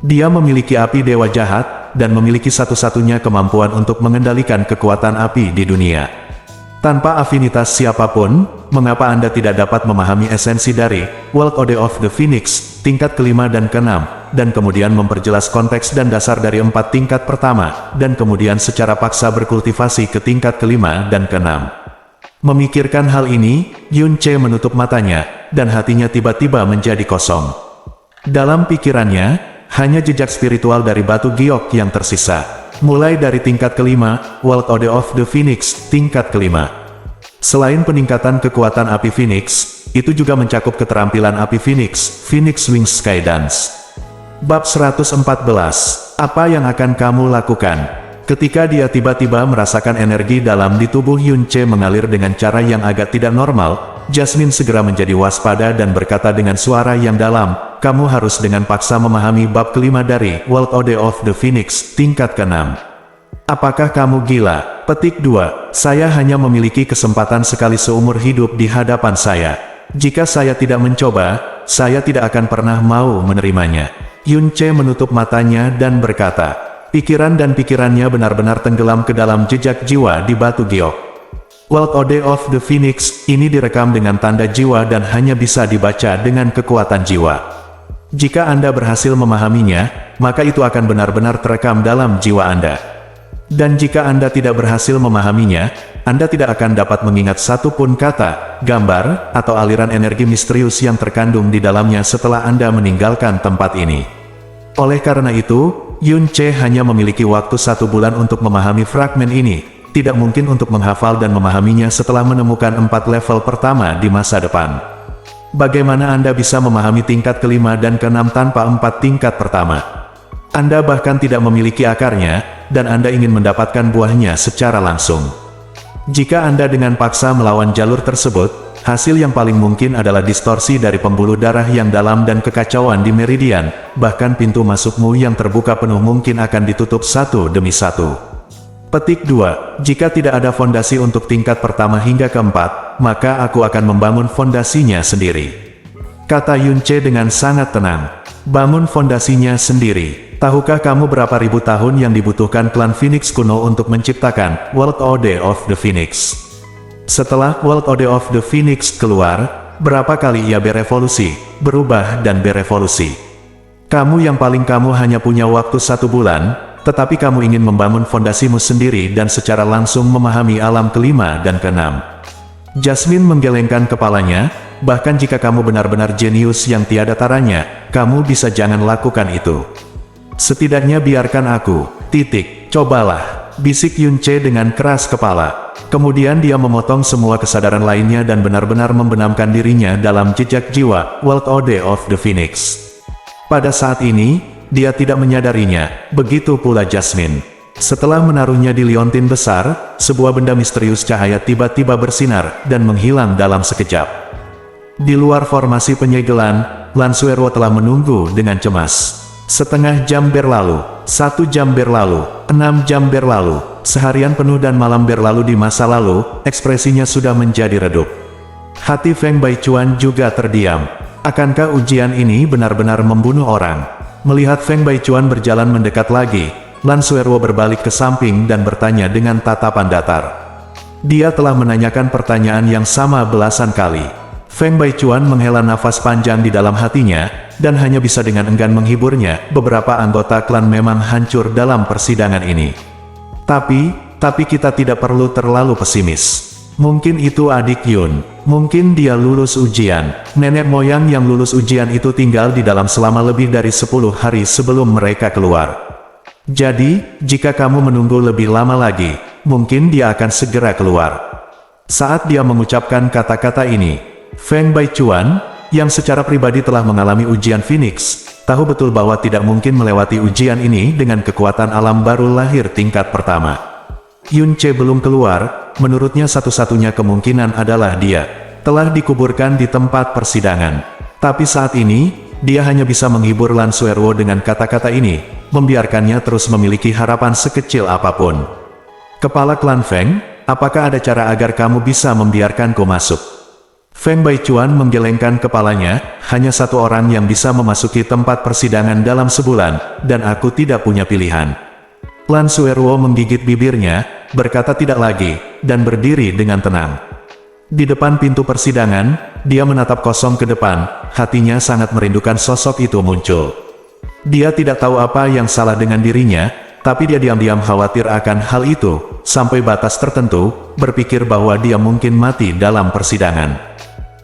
Dia memiliki api dewa jahat, dan memiliki satu-satunya kemampuan untuk mengendalikan kekuatan api di dunia. Tanpa afinitas siapapun, mengapa Anda tidak dapat memahami esensi dari World of the Phoenix, tingkat kelima dan keenam, dan kemudian memperjelas konteks dan dasar dari 4 tingkat pertama, dan kemudian secara paksa berkultivasi ke tingkat kelima dan keenam. Memikirkan hal ini, Yun Che menutup matanya, dan hatinya tiba-tiba menjadi kosong. Dalam pikirannya, hanya jejak spiritual dari batu giok yang tersisa. Mulai dari tingkat kelima, World of the Phoenix, tingkat kelima. Selain peningkatan kekuatan api Phoenix, itu juga mencakup keterampilan api Phoenix, Phoenix Wings Skydance. Bab 114, apa yang akan kamu lakukan? Ketika dia tiba-tiba merasakan energi dalam di tubuh Yun Che mengalir dengan cara yang agak tidak normal, Jasmine segera menjadi waspada dan berkata dengan suara yang dalam, kamu harus dengan paksa memahami bab kelima dari World of the Phoenix, tingkat ke-6. Apakah kamu gila? Petik 2. Saya hanya memiliki kesempatan sekali seumur hidup di hadapan saya. Jika saya tidak mencoba, saya tidak akan pernah mau menerimanya. Yun Che menutup matanya dan berkata, pikiran dan pikirannya benar-benar tenggelam ke dalam jejak jiwa di batu giok. World of the Phoenix ini direkam dengan tanda jiwa dan hanya bisa dibaca dengan kekuatan jiwa. Jika Anda berhasil memahaminya, maka itu akan benar-benar terekam dalam jiwa Anda. Dan jika Anda tidak berhasil memahaminya, Anda tidak akan dapat mengingat satu pun kata, gambar, atau aliran energi misterius yang terkandung di dalamnya setelah Anda meninggalkan tempat ini. Oleh karena itu, Yun Ce hanya memiliki waktu 1 bulan untuk memahami fragmen ini, tidak mungkin untuk menghafal dan memahaminya setelah menemukan 4 level pertama di masa depan. Bagaimana Anda bisa memahami tingkat kelima dan keenam tanpa 4 tingkat pertama? Anda bahkan tidak memiliki akarnya, dan Anda ingin mendapatkan buahnya secara langsung. Jika Anda dengan paksa melawan jalur tersebut, hasil yang paling mungkin adalah distorsi dari pembuluh darah yang dalam dan kekacauan di meridian, bahkan pintu masukmu yang terbuka penuh mungkin akan ditutup satu demi satu. Petik 2. Jika tidak ada fondasi untuk tingkat pertama hingga keempat, maka aku akan membangun fondasinya sendiri. Kata Yun Ce dengan sangat tenang. Bangun fondasinya sendiri. Tahukah kamu berapa ribu tahun yang dibutuhkan klan Phoenix kuno untuk menciptakan World Ode of the Phoenix? Setelah World Ode of the Phoenix keluar, berapa kali ia berevolusi, berubah dan berevolusi? Kamu hanya punya waktu 1 bulan, tetapi kamu ingin membangun fondasimu sendiri dan secara langsung memahami alam kelima dan keenam. Jasmine menggelengkan kepalanya, bahkan jika kamu benar-benar jenius yang tiada taranya, kamu bisa jangan lakukan itu. Setidaknya biarkan aku, cobalah, bisik Yun Ce dengan keras kepala. Kemudian dia memotong semua kesadaran lainnya dan benar-benar membenamkan dirinya dalam jejak jiwa, World Ode of the Phoenix. Pada saat ini, dia tidak menyadarinya, begitu pula Jasmine. Setelah menaruhnya di liontin besar, sebuah benda misterius cahaya tiba-tiba bersinar, dan menghilang dalam sekejap. Di luar formasi penyegelan, Lan Suerwo telah menunggu dengan cemas. Setengah jam berlalu, 1 jam berlalu, 6 jam berlalu, seharian penuh dan malam berlalu di masa lalu, ekspresinya sudah menjadi redup. Hati Feng Baichuan juga terdiam. Akankah ujian ini benar-benar membunuh orang? Melihat Feng Baichuan berjalan mendekat lagi, Lan Suerwo berbalik ke samping dan bertanya dengan tatapan datar. Dia telah menanyakan pertanyaan yang sama belasan kali. Feng Baichuan menghela nafas panjang di dalam hatinya, dan hanya bisa dengan enggan menghiburnya. Beberapa anggota klan memang hancur dalam persidangan ini. Tapi kita tidak perlu terlalu pesimis. Mungkin itu adik Yun. Mungkin dia lulus ujian. Nenek moyang yang lulus ujian itu tinggal di dalam selama lebih dari 10 hari sebelum mereka keluar. Jadi, jika kamu menunggu lebih lama lagi, mungkin dia akan segera keluar. Saat dia mengucapkan kata-kata ini, Feng Baichuan, yang secara pribadi telah mengalami ujian Phoenix, tahu betul bahwa tidak mungkin melewati ujian ini dengan kekuatan alam baru lahir tingkat pertama. Yun Ce belum keluar, menurutnya satu-satunya kemungkinan adalah dia telah dikuburkan di tempat persidangan. Tapi saat ini, dia hanya bisa menghibur Lan Suerwo dengan kata-kata ini, membiarkannya terus memiliki harapan sekecil apapun. Kepala klan Feng, apakah ada cara agar kamu bisa membiarkanku masuk? Feng Baichuan menggelengkan kepalanya, hanya 1 orang yang bisa memasuki tempat persidangan dalam sebulan, dan aku tidak punya pilihan. Lan Suerwo menggigit bibirnya, berkata tidak lagi, dan berdiri dengan tenang. Di depan pintu persidangan, dia menatap kosong ke depan, hatinya sangat merindukan sosok itu muncul. Dia tidak tahu apa yang salah dengan dirinya, tapi dia diam-diam khawatir akan hal itu, sampai batas tertentu, berpikir bahwa dia mungkin mati dalam persidangan.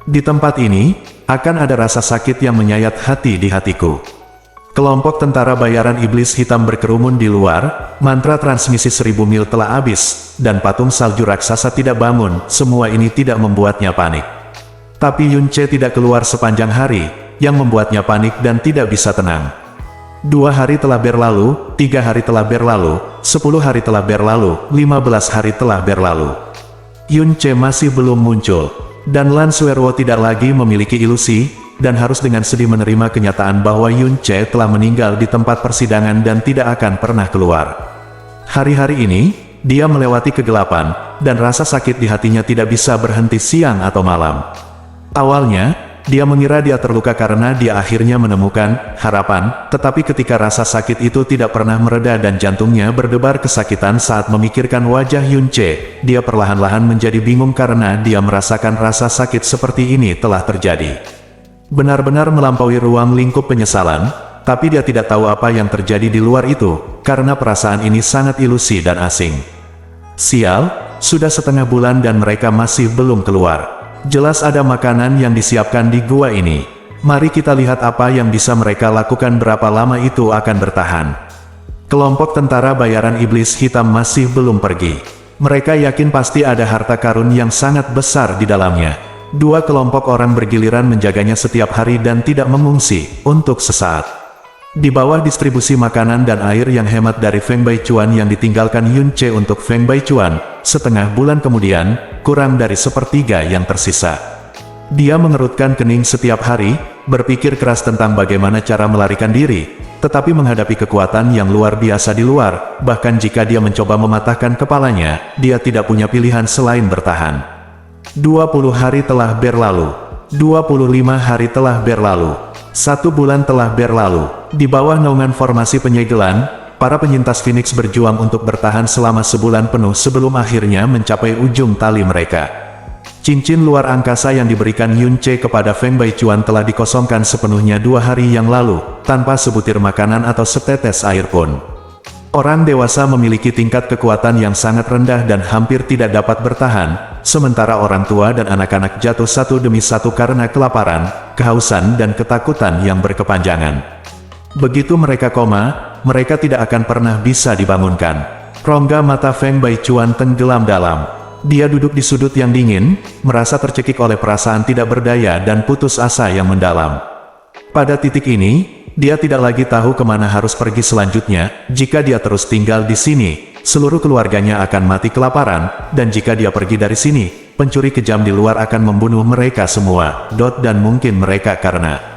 Di tempat ini, akan ada rasa sakit yang menyayat hati di hatiku. Kelompok tentara bayaran iblis hitam berkerumun di luar, mantra transmisi 1000 mil telah habis, dan patung salju raksasa tidak bangun. Semua ini tidak membuatnya panik. Tapi Yun Ce tidak keluar sepanjang hari, yang membuatnya panik dan tidak bisa tenang. 2 hari telah berlalu, 3 hari telah berlalu, 10 hari telah berlalu, 15 hari telah berlalu. Yun Ce masih belum muncul. Dan Lan Suerwo tidak lagi memiliki ilusi, dan harus dengan sedih menerima kenyataan bahwa Yun Ce telah meninggal di tempat persidangan dan tidak akan pernah keluar. Hari-hari ini, dia melewati kegelapan, dan rasa sakit di hatinya tidak bisa berhenti siang atau malam. Awalnya, dia mengira dia terluka karena dia akhirnya menemukan harapan, tetapi ketika rasa sakit itu tidak pernah mereda dan jantungnya berdebar kesakitan saat memikirkan wajah Yun Ce, dia perlahan-lahan menjadi bingung karena dia merasakan rasa sakit seperti ini telah terjadi. Benar-benar melampaui ruang lingkup penyesalan, tapi dia tidak tahu apa yang terjadi di luar itu, karena perasaan ini sangat ilusi dan asing. Sial, sudah setengah bulan dan mereka masih belum keluar. Jelas ada makanan yang disiapkan di gua ini. Mari kita lihat apa yang bisa mereka lakukan, berapa lama itu akan bertahan. Kelompok tentara bayaran iblis hitam masih belum pergi. Mereka yakin pasti ada harta karun yang sangat besar di dalamnya. Dua kelompok orang bergiliran menjaganya setiap hari dan tidak mengungsi untuk sesaat. Di bawah distribusi makanan dan air yang hemat dari Feng Baichuan yang ditinggalkan Yun Ce untuk Feng Baichuan, setengah bulan kemudian, kurang dari sepertiga yang tersisa. Dia mengerutkan kening setiap hari, berpikir keras tentang bagaimana cara melarikan diri, tetapi menghadapi kekuatan yang luar biasa di luar, bahkan jika dia mencoba mematahkan kepalanya, dia tidak punya pilihan selain bertahan. 20 hari telah berlalu. 25 hari telah berlalu. 1 bulan telah berlalu. Di bawah naungan formasi penyegelan, para penyintas Phoenix berjuang untuk bertahan selama sebulan penuh sebelum akhirnya mencapai ujung tali mereka. Cincin luar angkasa yang diberikan Yun Ce kepada Feng Baichuan telah dikosongkan sepenuhnya 2 hari yang lalu, tanpa sebutir makanan atau setetes air pun. Orang dewasa memiliki tingkat kekuatan yang sangat rendah dan hampir tidak dapat bertahan, sementara orang tua dan anak-anak jatuh satu demi satu karena kelaparan, kehausan dan ketakutan yang berkepanjangan. Begitu mereka koma, mereka tidak akan pernah bisa dibangunkan. Rongga mata Feng Baichuan tenggelam dalam. Dia duduk di sudut yang dingin, merasa tercekik oleh perasaan tidak berdaya dan putus asa yang mendalam. Pada titik ini, dia tidak lagi tahu kemana harus pergi selanjutnya. Jika dia terus tinggal di sini, seluruh keluarganya akan mati kelaparan, dan jika dia pergi dari sini, pencuri kejam di luar akan membunuh mereka semua, dan mungkin mereka karena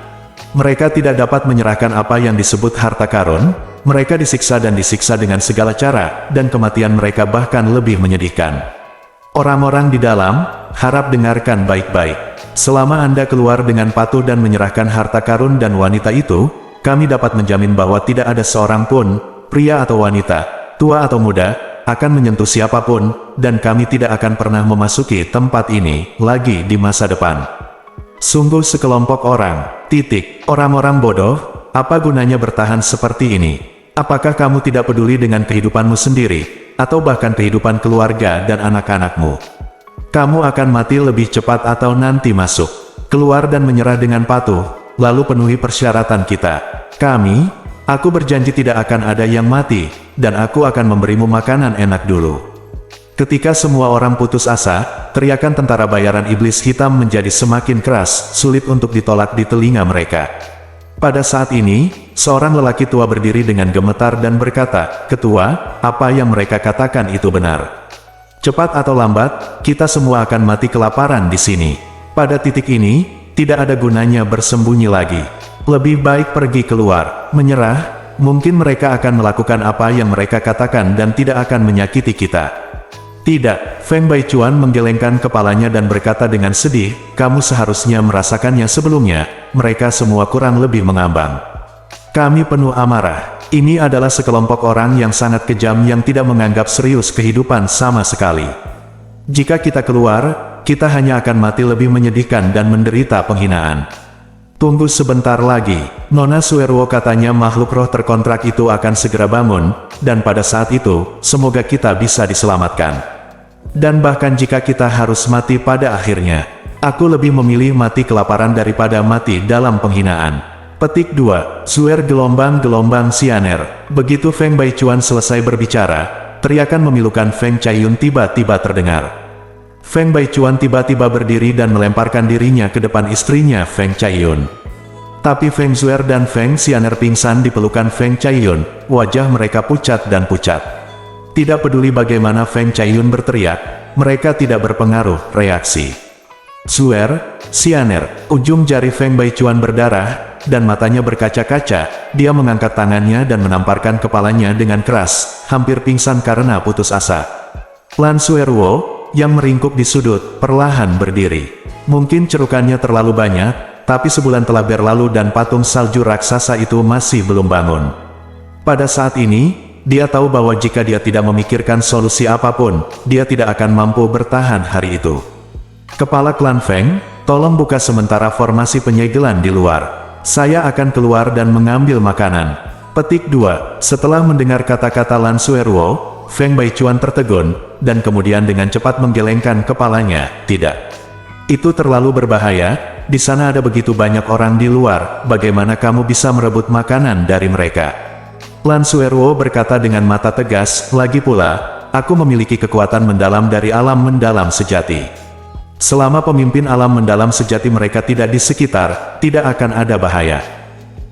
mereka tidak dapat menyerahkan apa yang disebut harta karun, mereka disiksa dan disiksa dengan segala cara, dan kematian mereka bahkan lebih menyedihkan. Orang-orang di dalam, harap dengarkan baik-baik. Selama Anda keluar dengan patuh dan menyerahkan harta karun dan wanita itu, kami dapat menjamin bahwa tidak ada seorang pun, pria atau wanita, tua atau muda, akan menyentuh siapapun, dan kami tidak akan pernah memasuki tempat ini lagi di masa depan. Sungguh sekelompok orang, orang-orang bodoh, apa gunanya bertahan seperti ini? Apakah kamu tidak peduli dengan kehidupanmu sendiri, atau bahkan kehidupan keluarga dan anak-anakmu? Kamu akan mati lebih cepat atau nanti masuk, keluar dan menyerah dengan patuh, lalu penuhi persyaratan kita. Aku berjanji tidak akan ada yang mati, dan aku akan memberimu makanan enak dulu. Ketika semua orang putus asa, teriakan tentara bayaran iblis hitam menjadi semakin keras, sulit untuk ditolak di telinga mereka. Pada saat ini, seorang lelaki tua berdiri dengan gemetar dan berkata, "Ketua, apa yang mereka katakan itu benar. Cepat atau lambat, kita semua akan mati kelaparan di sini. Pada titik ini, tidak ada gunanya bersembunyi lagi. Lebih baik pergi keluar, menyerah. Mungkin mereka akan melakukan apa yang mereka katakan dan tidak akan menyakiti kita." Tidak, Feng Baichuan menggelengkan kepalanya dan berkata dengan sedih, "Kamu seharusnya merasakannya sebelumnya, mereka semua kurang lebih mengambang. Kami penuh amarah. Ini adalah sekelompok orang yang sangat kejam yang tidak menganggap serius kehidupan sama sekali. Jika kita keluar, kita hanya akan mati lebih menyedihkan dan menderita penghinaan." "Tunggu sebentar lagi," Nona Suerwo katanya, "makhluk roh terkontrak itu akan segera bangun, dan pada saat itu, semoga kita bisa diselamatkan. Dan bahkan jika kita harus mati pada akhirnya, aku lebih memilih mati kelaparan daripada mati dalam penghinaan." Petik 2. Suer gelombang-gelombang sianer. Begitu Feng Baichuan selesai berbicara, teriakan memilukan Feng Chaiyun tiba-tiba terdengar. Feng Baichuan tiba-tiba berdiri dan melemparkan dirinya ke depan istrinya Feng Chaiyun. Tapi Feng Zuer dan Feng Xianer pingsan di pelukan Feng Chaiyun, wajah mereka pucat dan pucat. Tidak peduli bagaimana Feng Chaiyun berteriak, mereka tidak berpengaruh reaksi. Zuer, Xianer, ujung jari Feng Baichuan berdarah, dan matanya berkaca-kaca, dia mengangkat tangannya dan menamparkan kepalanya dengan keras, hampir pingsan karena putus asa. Lan Suerwo, yang meringkuk di sudut, perlahan berdiri. Mungkin cerukannya terlalu banyak, tapi sebulan telah berlalu dan patung salju raksasa itu masih belum bangun. Pada saat ini, dia tahu bahwa jika dia tidak memikirkan solusi apapun, dia tidak akan mampu bertahan hari itu. "Kepala klan Feng, tolong buka sementara formasi penyegelan di luar. Saya akan keluar dan mengambil makanan." Petik 2. Setelah mendengar kata-kata Lan Suerwo, Feng Baichuan tertegun, dan kemudian dengan cepat menggelengkan kepalanya. "Tidak. Itu terlalu berbahaya, di sana ada begitu banyak orang di luar, bagaimana kamu bisa merebut makanan dari mereka?" Lan Sueruo berkata dengan mata tegas, lagi pula, aku memiliki kekuatan mendalam dari alam mendalam sejati. Selama pemimpin alam mendalam sejati mereka tidak di sekitar, tidak akan ada bahaya.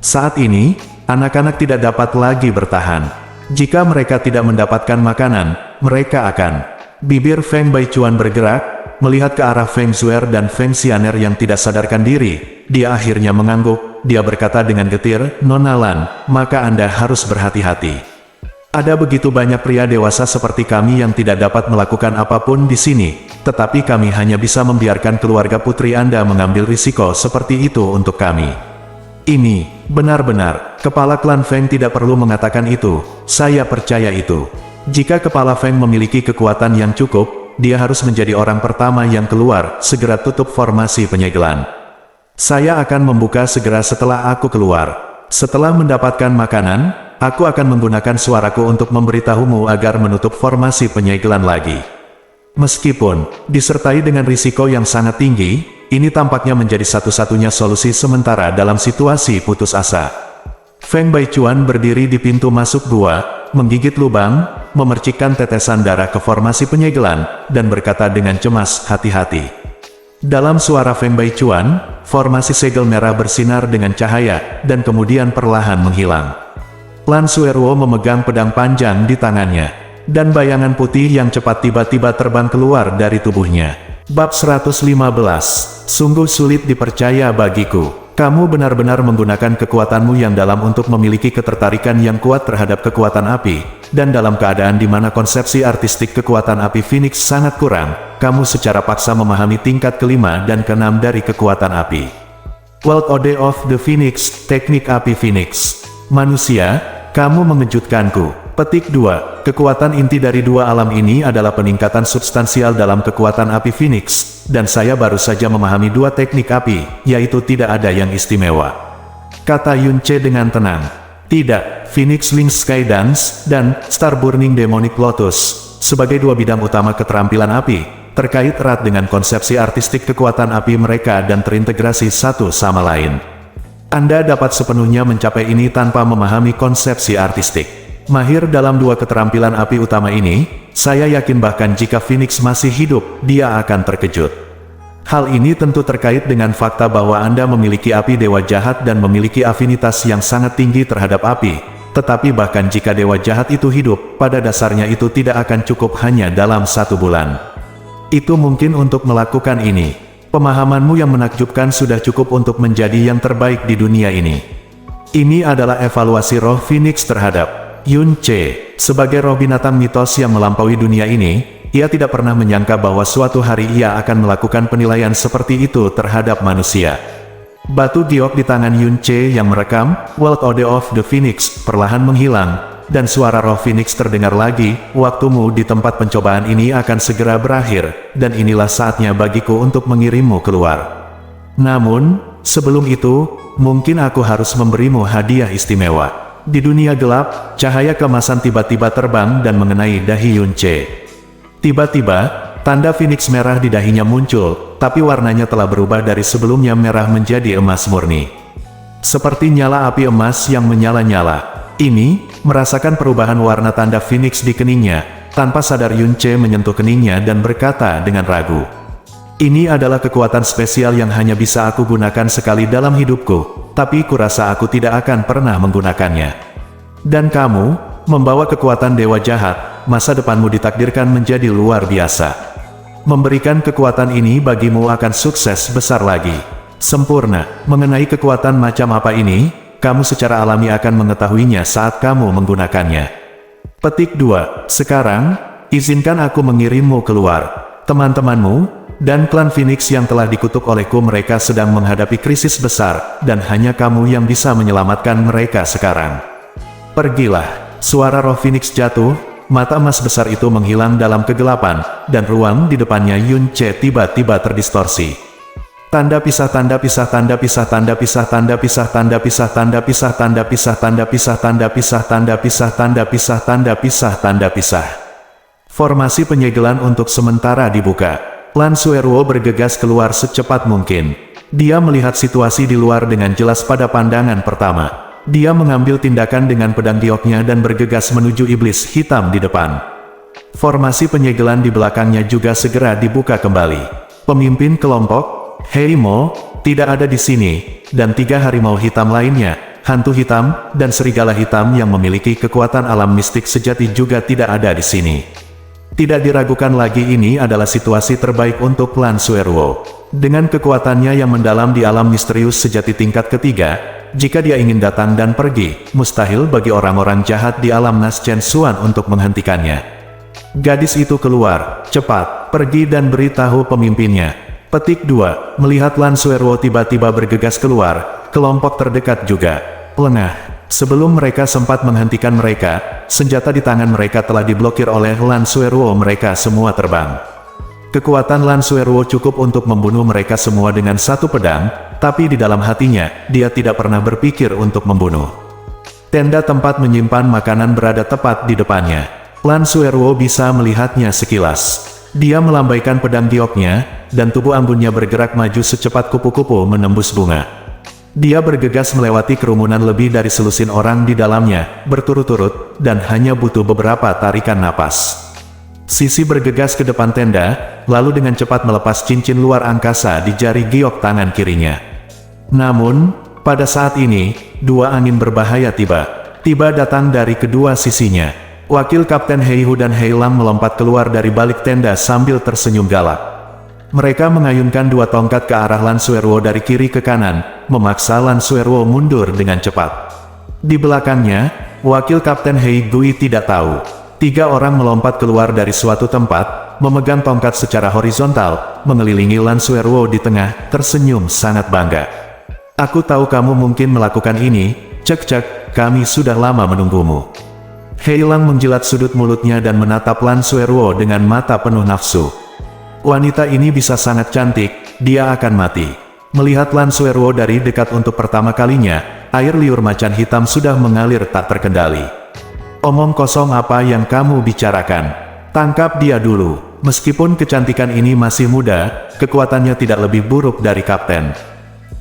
Saat ini, anak-anak tidak dapat lagi bertahan. Jika mereka tidak mendapatkan makanan, mereka akan. Bibir Feng Baichuan bergerak, melihat ke arah Feng Zuer dan Feng Xianer yang tidak sadarkan diri. Dia akhirnya mengangguk, dia berkata dengan getir, Nona Lan, maka Anda harus berhati-hati. Ada begitu banyak pria dewasa seperti kami yang tidak dapat melakukan apapun di sini, tetapi kami hanya bisa membiarkan keluarga putri Anda mengambil risiko seperti itu untuk kami. Ini, benar-benar, kepala klan Feng tidak perlu mengatakan itu, saya percaya itu. Jika kepala Feng memiliki kekuatan yang cukup, dia harus menjadi orang pertama yang keluar, segera tutup formasi penyegelan. Saya akan membuka segera setelah aku keluar. Setelah mendapatkan makanan, aku akan menggunakan suaraku untuk memberitahumu agar menutup formasi penyegelan lagi. Meskipun disertai dengan risiko yang sangat tinggi, ini tampaknya menjadi satu-satunya solusi sementara dalam situasi putus asa. Feng Baichuan berdiri di pintu masuk gua, menggigit lubang, memercikkan tetesan darah ke formasi penyegelan, dan berkata dengan cemas, hati-hati. Dalam suara Feng Baichuan, formasi segel merah bersinar dengan cahaya, dan kemudian perlahan menghilang. Lan Sueruo memegang pedang panjang di tangannya, dan bayangan putih yang cepat tiba-tiba terbang keluar dari tubuhnya. Bab 115. Sungguh sulit dipercaya bagiku. Kamu benar-benar menggunakan kekuatanmu yang dalam untuk memiliki ketertarikan yang kuat terhadap kekuatan api, dan dalam keadaan di mana konsepsi artistik kekuatan api Phoenix sangat kurang, kamu secara paksa memahami tingkat kelima dan keenam dari kekuatan api. World Ode of the Phoenix, teknik api Phoenix. Manusia, kamu mengejutkanku. Petik 2. Kekuatan inti dari dua alam ini adalah peningkatan substansial dalam kekuatan api Phoenix, dan saya baru saja memahami dua teknik api, yaitu tidak ada yang istimewa. Kata Yun Ce dengan tenang. Tidak, Phoenix Link Sky Dance, dan Star Burning Demonic Lotus, sebagai dua bidang utama keterampilan api, terkait erat dengan konsepsi artistik kekuatan api mereka dan terintegrasi satu sama lain. Anda dapat sepenuhnya mencapai ini tanpa memahami konsepsi artistik. Mahir dalam dua keterampilan api utama ini, saya yakin bahkan jika Phoenix masih hidup, dia akan terkejut. Hal ini tentu terkait dengan fakta bahwa Anda memiliki api dewa jahat dan memiliki afinitas yang sangat tinggi terhadap api. Tetapi bahkan jika dewa jahat itu hidup, pada dasarnya itu tidak akan cukup hanya dalam 1 bulan. Itu mungkin untuk melakukan ini. Pemahamanmu yang menakjubkan sudah cukup untuk menjadi yang terbaik di dunia ini. Ini adalah evaluasi roh Phoenix terhadap Yun Ce. Sebagai roh binatang mitos yang melampaui dunia ini, ia tidak pernah menyangka bahwa suatu hari ia akan melakukan penilaian seperti itu terhadap manusia. Batu giok di tangan Yun Ce yang merekam World Ode of the Phoenix perlahan menghilang, dan suara roh Phoenix terdengar lagi, waktumu di tempat pencobaan ini akan segera berakhir, dan inilah saatnya bagiku untuk mengirimmu keluar. Namun, sebelum itu, mungkin aku harus memberimu hadiah istimewa. Di dunia gelap, cahaya kemasan tiba-tiba terbang dan mengenai dahi Yun Ce. Tiba-tiba, tanda Phoenix merah di dahinya muncul, tapi warnanya telah berubah dari sebelumnya merah menjadi emas murni. Seperti nyala api emas yang menyala-nyala. Ini, merasakan perubahan warna tanda Phoenix di keningnya, tanpa sadar Yun Ce menyentuh keningnya dan berkata dengan ragu. Ini adalah kekuatan spesial yang hanya bisa aku gunakan sekali dalam hidupku, tapi kurasa aku tidak akan pernah menggunakannya. Dan kamu, membawa kekuatan dewa jahat, masa depanmu ditakdirkan menjadi luar biasa. Memberikan kekuatan ini bagimu akan sukses besar lagi. Sempurna, mengenai kekuatan macam apa ini, kamu secara alami akan mengetahuinya saat kamu menggunakannya. Petik 2. Sekarang, izinkan aku mengirimmu keluar. Teman-temanmu, dan klan Phoenix yang telah dikutuk olehku mereka sedang menghadapi krisis besar, dan hanya kamu yang bisa menyelamatkan mereka sekarang. Pergilah. Suara roh Phoenix jatuh, mata emas besar itu menghilang dalam kegelapan, dan ruang di depannya Yun Ce tiba-tiba terdistorsi. Tanda pisah, tanda pisah, tanda pisah, tanda pisah, tanda pisah, tanda pisah, tanda pisah, tanda pisah, tanda pisah, tanda pisah, tanda pisah, tanda pisah, tanda pisah, tanda pisah. Formasi penyegelan untuk sementara dibuka. Lan Sueruo bergegas keluar secepat mungkin. Dia melihat situasi di luar dengan jelas pada pandangan pertama. dia mengambil tindakan dengan pedang gioknya dan bergegas menuju iblis hitam di depan. Formasi penyegelan di belakangnya juga segera dibuka kembali. Pemimpin kelompok, Heimo, tidak ada di sini, dan 3 harimau hitam lainnya, hantu hitam, dan serigala hitam yang memiliki kekuatan alam mistik sejati juga tidak ada di sini. Tidak diragukan lagi, ini adalah situasi terbaik untuk Lan Suerwo. Dengan kekuatannya yang mendalam di alam misterius sejati tingkat ketiga, jika dia ingin datang dan pergi, mustahil bagi orang-orang jahat di alam Nas Chen Xuan untuk menghentikannya. Gadis itu keluar, cepat, pergi dan beritahu pemimpinnya. Petik 2, melihat Lan Suerwo tiba-tiba bergegas keluar, kelompok terdekat juga lengah. Sebelum mereka sempat menghentikan mereka, senjata di tangan mereka telah diblokir oleh Lan Suerwo. Mereka semua terbang. Kekuatan Lan Suerwo cukup untuk membunuh mereka semua dengan 1 pedang, tapi di dalam hatinya, dia tidak pernah berpikir untuk membunuh. Tenda tempat menyimpan makanan berada tepat di depannya. Lan Suerwo bisa melihatnya sekilas. Dia melambaikan pedang gioknya, dan tubuh anggunnya bergerak maju secepat kupu-kupu menembus bunga. Dia bergegas melewati kerumunan lebih dari selusin orang di dalamnya, berturut-turut, dan hanya butuh beberapa tarikan napas. Sisi bergegas ke depan tenda, lalu dengan cepat melepas cincin luar angkasa di jari giok tangan kirinya. Namun, pada saat ini, 2 angin berbahaya tiba datang dari kedua sisinya. Wakil Kapten Heihu dan Heilang melompat keluar dari balik tenda sambil tersenyum galak. Mereka mengayunkan 2 tongkat ke arah Lan Suerwo dari kiri ke kanan, memaksa Lan Suerwo mundur dengan cepat. Di belakangnya, Wakil Kapten Hei Gui tidak tahu. 3 orang melompat keluar dari suatu tempat, memegang tongkat secara horizontal, mengelilingi Lan Suerwo di tengah, tersenyum sangat bangga. Aku tahu kamu mungkin melakukan ini, cek-cek, kami sudah lama menunggumu. Heilang menjilat sudut mulutnya dan menatap Lan Suerwo dengan mata penuh nafsu. Wanita ini bisa sangat cantik, dia akan mati. Melihat Lan Suerwo dari dekat untuk pertama kalinya, air liur macan hitam sudah mengalir tak terkendali. Omong kosong apa yang kamu bicarakan? Tangkap dia dulu. Meskipun kecantikan ini masih muda, kekuatannya tidak lebih buruk dari kapten.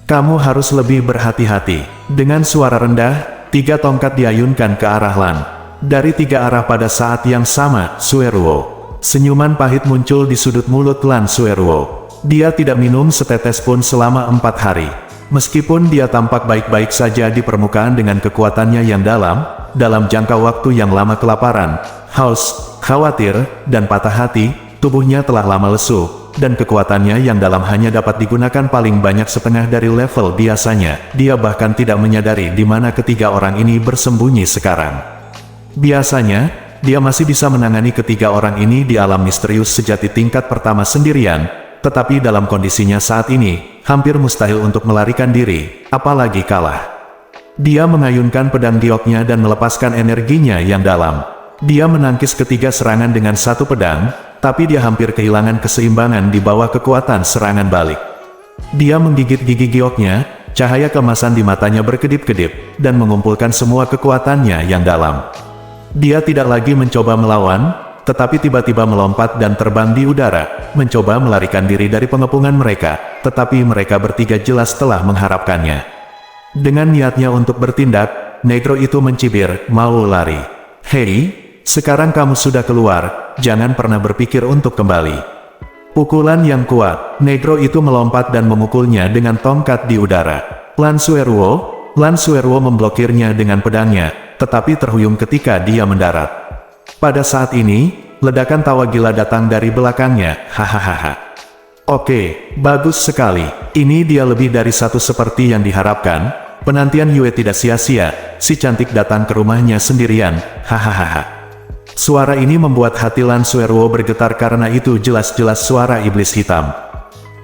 Kamu harus lebih berhati-hati. Dengan suara rendah, 3 tongkat diayunkan ke arah Lan. Dari 3 arah pada saat yang sama, Suerwo. Senyuman pahit muncul di sudut mulut Lan Suerwo. Dia tidak minum setetes pun selama 4 hari. Meskipun dia tampak baik-baik saja di permukaan dengan kekuatannya yang dalam jangka waktu yang lama kelaparan, haus, khawatir, dan patah hati, tubuhnya telah lama lesu, dan kekuatannya yang dalam hanya dapat digunakan paling banyak setengah dari level biasanya. Dia bahkan tidak menyadari di mana ketiga orang ini bersembunyi sekarang. Biasanya, dia masih bisa menangani ketiga orang ini di alam misterius sejati tingkat pertama sendirian, tetapi dalam kondisinya saat ini, hampir mustahil untuk melarikan diri, apalagi kalah. Dia mengayunkan pedang gioknya dan melepaskan energinya yang dalam. Dia menangkis ketiga serangan dengan 1 pedang, tapi dia hampir kehilangan keseimbangan di bawah kekuatan serangan balik. Dia menggigit gigi gioknya, cahaya kemasan di matanya berkedip-kedip, dan mengumpulkan semua kekuatannya yang dalam. Dia tidak lagi mencoba melawan, tetapi tiba-tiba melompat dan terbang di udara, mencoba melarikan diri dari pengepungan mereka, tetapi mereka bertiga jelas telah mengharapkannya. Dengan niatnya untuk bertindak, negro itu mencibir, mau lari. Hei, sekarang kamu sudah keluar, jangan pernah berpikir untuk kembali. Pukulan yang kuat, negro itu melompat dan memukulnya dengan tongkat di udara. Lan Suerwo memblokirnya dengan pedangnya, tetapi terhuyung ketika dia mendarat. Pada saat ini, ledakan tawa gila datang dari belakangnya, hahaha. Oke, bagus sekali. Ini dia lebih dari 1 seperti yang diharapkan. Penantian Yue tidak sia-sia, si cantik datang ke rumahnya sendirian, hahaha. Suara ini membuat hati Lan Suerwo bergetar karena itu jelas-jelas suara iblis hitam.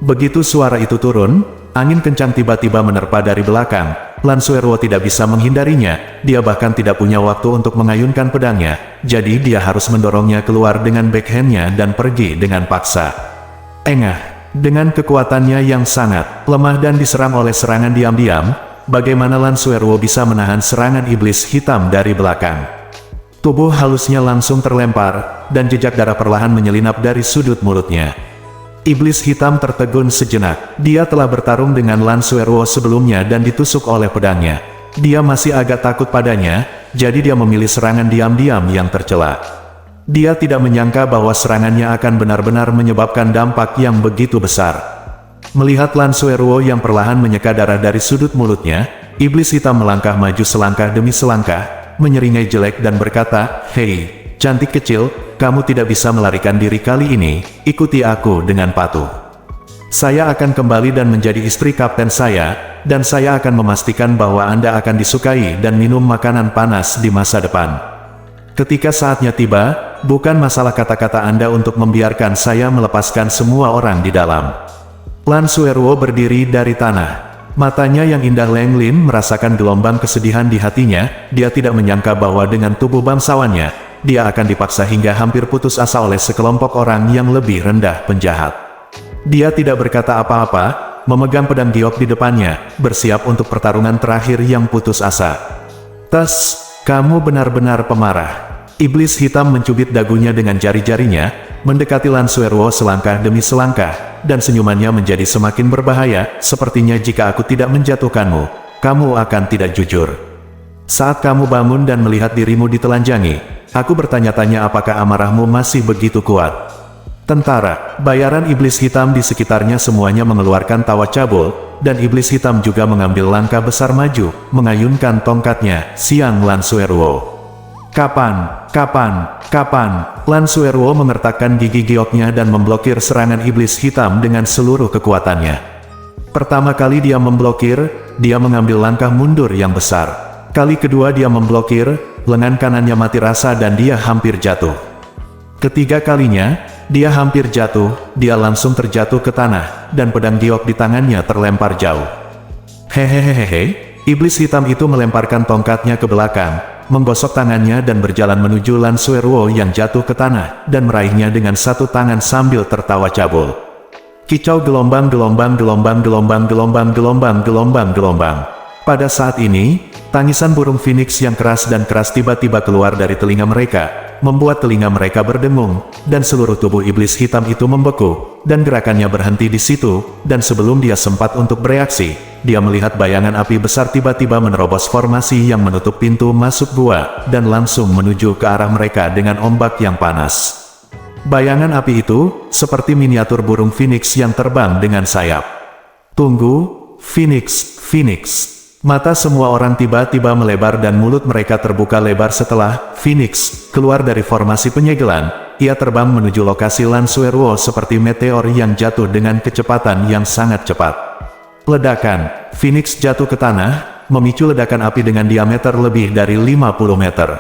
Begitu suara itu turun, angin kencang tiba-tiba menerpa dari belakang. Lan Suerwo tidak bisa menghindarinya, dia bahkan tidak punya waktu untuk mengayunkan pedangnya, jadi dia harus mendorongnya keluar dengan backhandnya dan pergi dengan paksa. Engah, dengan kekuatannya yang sangat lemah dan diserang oleh serangan diam-diam, bagaimana Lan Suerwo bisa menahan serangan iblis hitam dari belakang? Tubuh halusnya langsung terlempar, dan jejak darah perlahan menyelinap dari sudut mulutnya. Iblis hitam tertegun sejenak. Dia telah bertarung dengan Lan Suerwo sebelumnya dan ditusuk oleh pedangnya. Dia masih agak takut padanya, jadi dia memilih serangan diam-diam yang tercela. Dia tidak menyangka bahwa serangannya akan benar-benar menyebabkan dampak yang begitu besar. Melihat Lan Sueruo yang perlahan menyeka darah dari sudut mulutnya, iblis hitam melangkah maju selangkah demi selangkah, menyeringai jelek dan berkata, "Hei, cantik kecil, kamu tidak bisa melarikan diri kali ini, ikuti aku dengan patuh. Saya akan kembali dan menjadi istri kapten saya, dan saya akan memastikan bahwa Anda akan disukai dan minum makanan panas di masa depan. Ketika saatnya tiba, bukan masalah kata-kata Anda untuk membiarkan saya melepaskan semua orang di dalam." Lan Sueruo berdiri dari tanah. Matanya yang indah Leng Lin merasakan gelombang kesedihan di hatinya. Dia tidak menyangka bahwa dengan tubuh bangsawannya, dia akan dipaksa hingga hampir putus asa oleh sekelompok orang yang lebih rendah penjahat. Dia tidak berkata apa-apa, memegang pedang giok di depannya, bersiap untuk pertarungan terakhir yang putus asa. "Tes, kamu benar-benar pemarah." Iblis hitam mencubit dagunya dengan jari-jarinya, mendekati Lan Sueruo selangkah demi selangkah, dan senyumannya menjadi semakin berbahaya. "Sepertinya jika aku tidak menjatuhkanmu, kamu akan tidak jujur. Saat kamu bangun dan melihat dirimu ditelanjangi, aku bertanya-tanya apakah amarahmu masih begitu kuat." Tentara, bayaran iblis hitam di sekitarnya semuanya mengeluarkan tawa cabul, dan iblis hitam juga mengambil langkah besar maju, mengayunkan tongkatnya, "Siang Lan Sueruo." "Kapan? Kapan? Kapan?" Lan Sueruo mengertakkan gigi gioknya dan memblokir serangan iblis hitam dengan seluruh kekuatannya. Pertama kali dia memblokir, dia mengambil langkah mundur yang besar. Kali kedua dia memblokir, lengan kanannya mati rasa dan dia hampir jatuh. Ketiga kalinya, dia hampir jatuh, dia langsung terjatuh ke tanah, dan pedang giok di tangannya terlempar jauh. Hehehehe, iblis hitam itu melemparkan tongkatnya ke belakang, menggosok tangannya dan berjalan menuju Lan Sueruo yang jatuh ke tanah, dan meraihnya dengan satu tangan sambil tertawa cabul. Kicau gelombang gelombang gelombang gelombang gelombang gelombang gelombang gelombang. Pada saat ini, tangisan burung phoenix yang keras dan keras tiba-tiba keluar dari telinga mereka, membuat telinga mereka berdengung, dan seluruh tubuh iblis hitam itu membeku, dan gerakannya berhenti di situ, dan sebelum dia sempat untuk bereaksi, dia melihat bayangan api besar tiba-tiba menerobos formasi yang menutup pintu masuk gua, dan langsung menuju ke arah mereka dengan ombak yang panas. Bayangan api itu, seperti miniatur burung phoenix yang terbang dengan sayap. "Tunggu, Phoenix, Phoenix." Mata semua orang tiba-tiba melebar dan mulut mereka terbuka lebar setelah Phoenix keluar dari formasi penyegelan. Ia terbang menuju lokasi Lan Sueruo seperti meteor yang jatuh dengan kecepatan yang sangat cepat. Ledakan, Phoenix jatuh ke tanah, memicu ledakan api dengan diameter lebih dari 50 meter.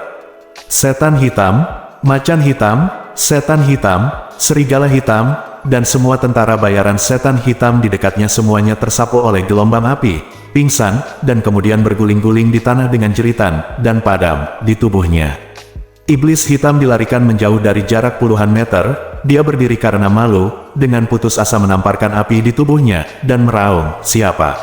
Setan hitam, macan hitam, setan hitam, serigala hitam, dan semua tentara bayaran setan hitam di dekatnya semuanya tersapu oleh gelombang api, pingsan, dan kemudian berguling-guling di tanah dengan jeritan, dan padam di tubuhnya. Iblis hitam dilarikan menjauh dari jarak puluhan meter. Dia berdiri karena malu, dengan putus asa menamparkan api di tubuhnya, dan meraung, "Siapa?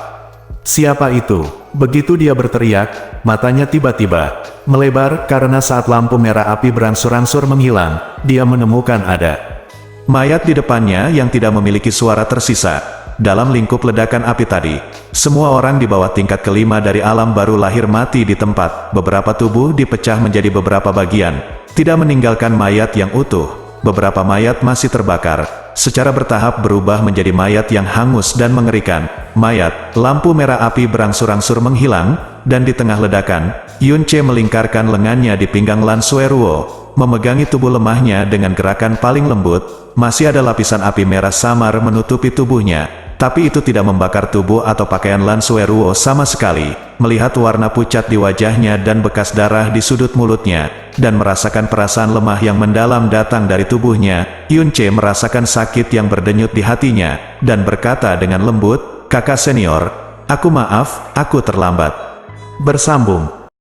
Siapa itu?" Begitu dia berteriak, matanya tiba-tiba melebar karena saat lampu merah api berangsur-angsur menghilang, dia menemukan ada mayat di depannya yang tidak memiliki suara tersisa. Dalam lingkup ledakan api tadi, semua orang di bawah tingkat kelima dari alam baru lahir mati di tempat. Beberapa tubuh dipecah menjadi beberapa bagian, tidak meninggalkan mayat yang utuh. Beberapa mayat masih terbakar, secara bertahap berubah menjadi mayat yang hangus dan mengerikan. Mayat, lampu merah api berangsur-angsur menghilang, dan di tengah ledakan, Yun Ce melingkarkan lengannya di pinggang Lan Sueruo, memegangi tubuh lemahnya dengan gerakan paling lembut. Masih ada lapisan api merah samar menutupi tubuhnya, tapi itu tidak membakar tubuh atau pakaian Lan Sueruo sama sekali. Melihat warna pucat di wajahnya dan bekas darah di sudut mulutnya, dan merasakan perasaan lemah yang mendalam datang dari tubuhnya, Yun Ce merasakan sakit yang berdenyut di hatinya, dan berkata dengan lembut, "Kakak senior, aku maaf, aku terlambat." Bersambung.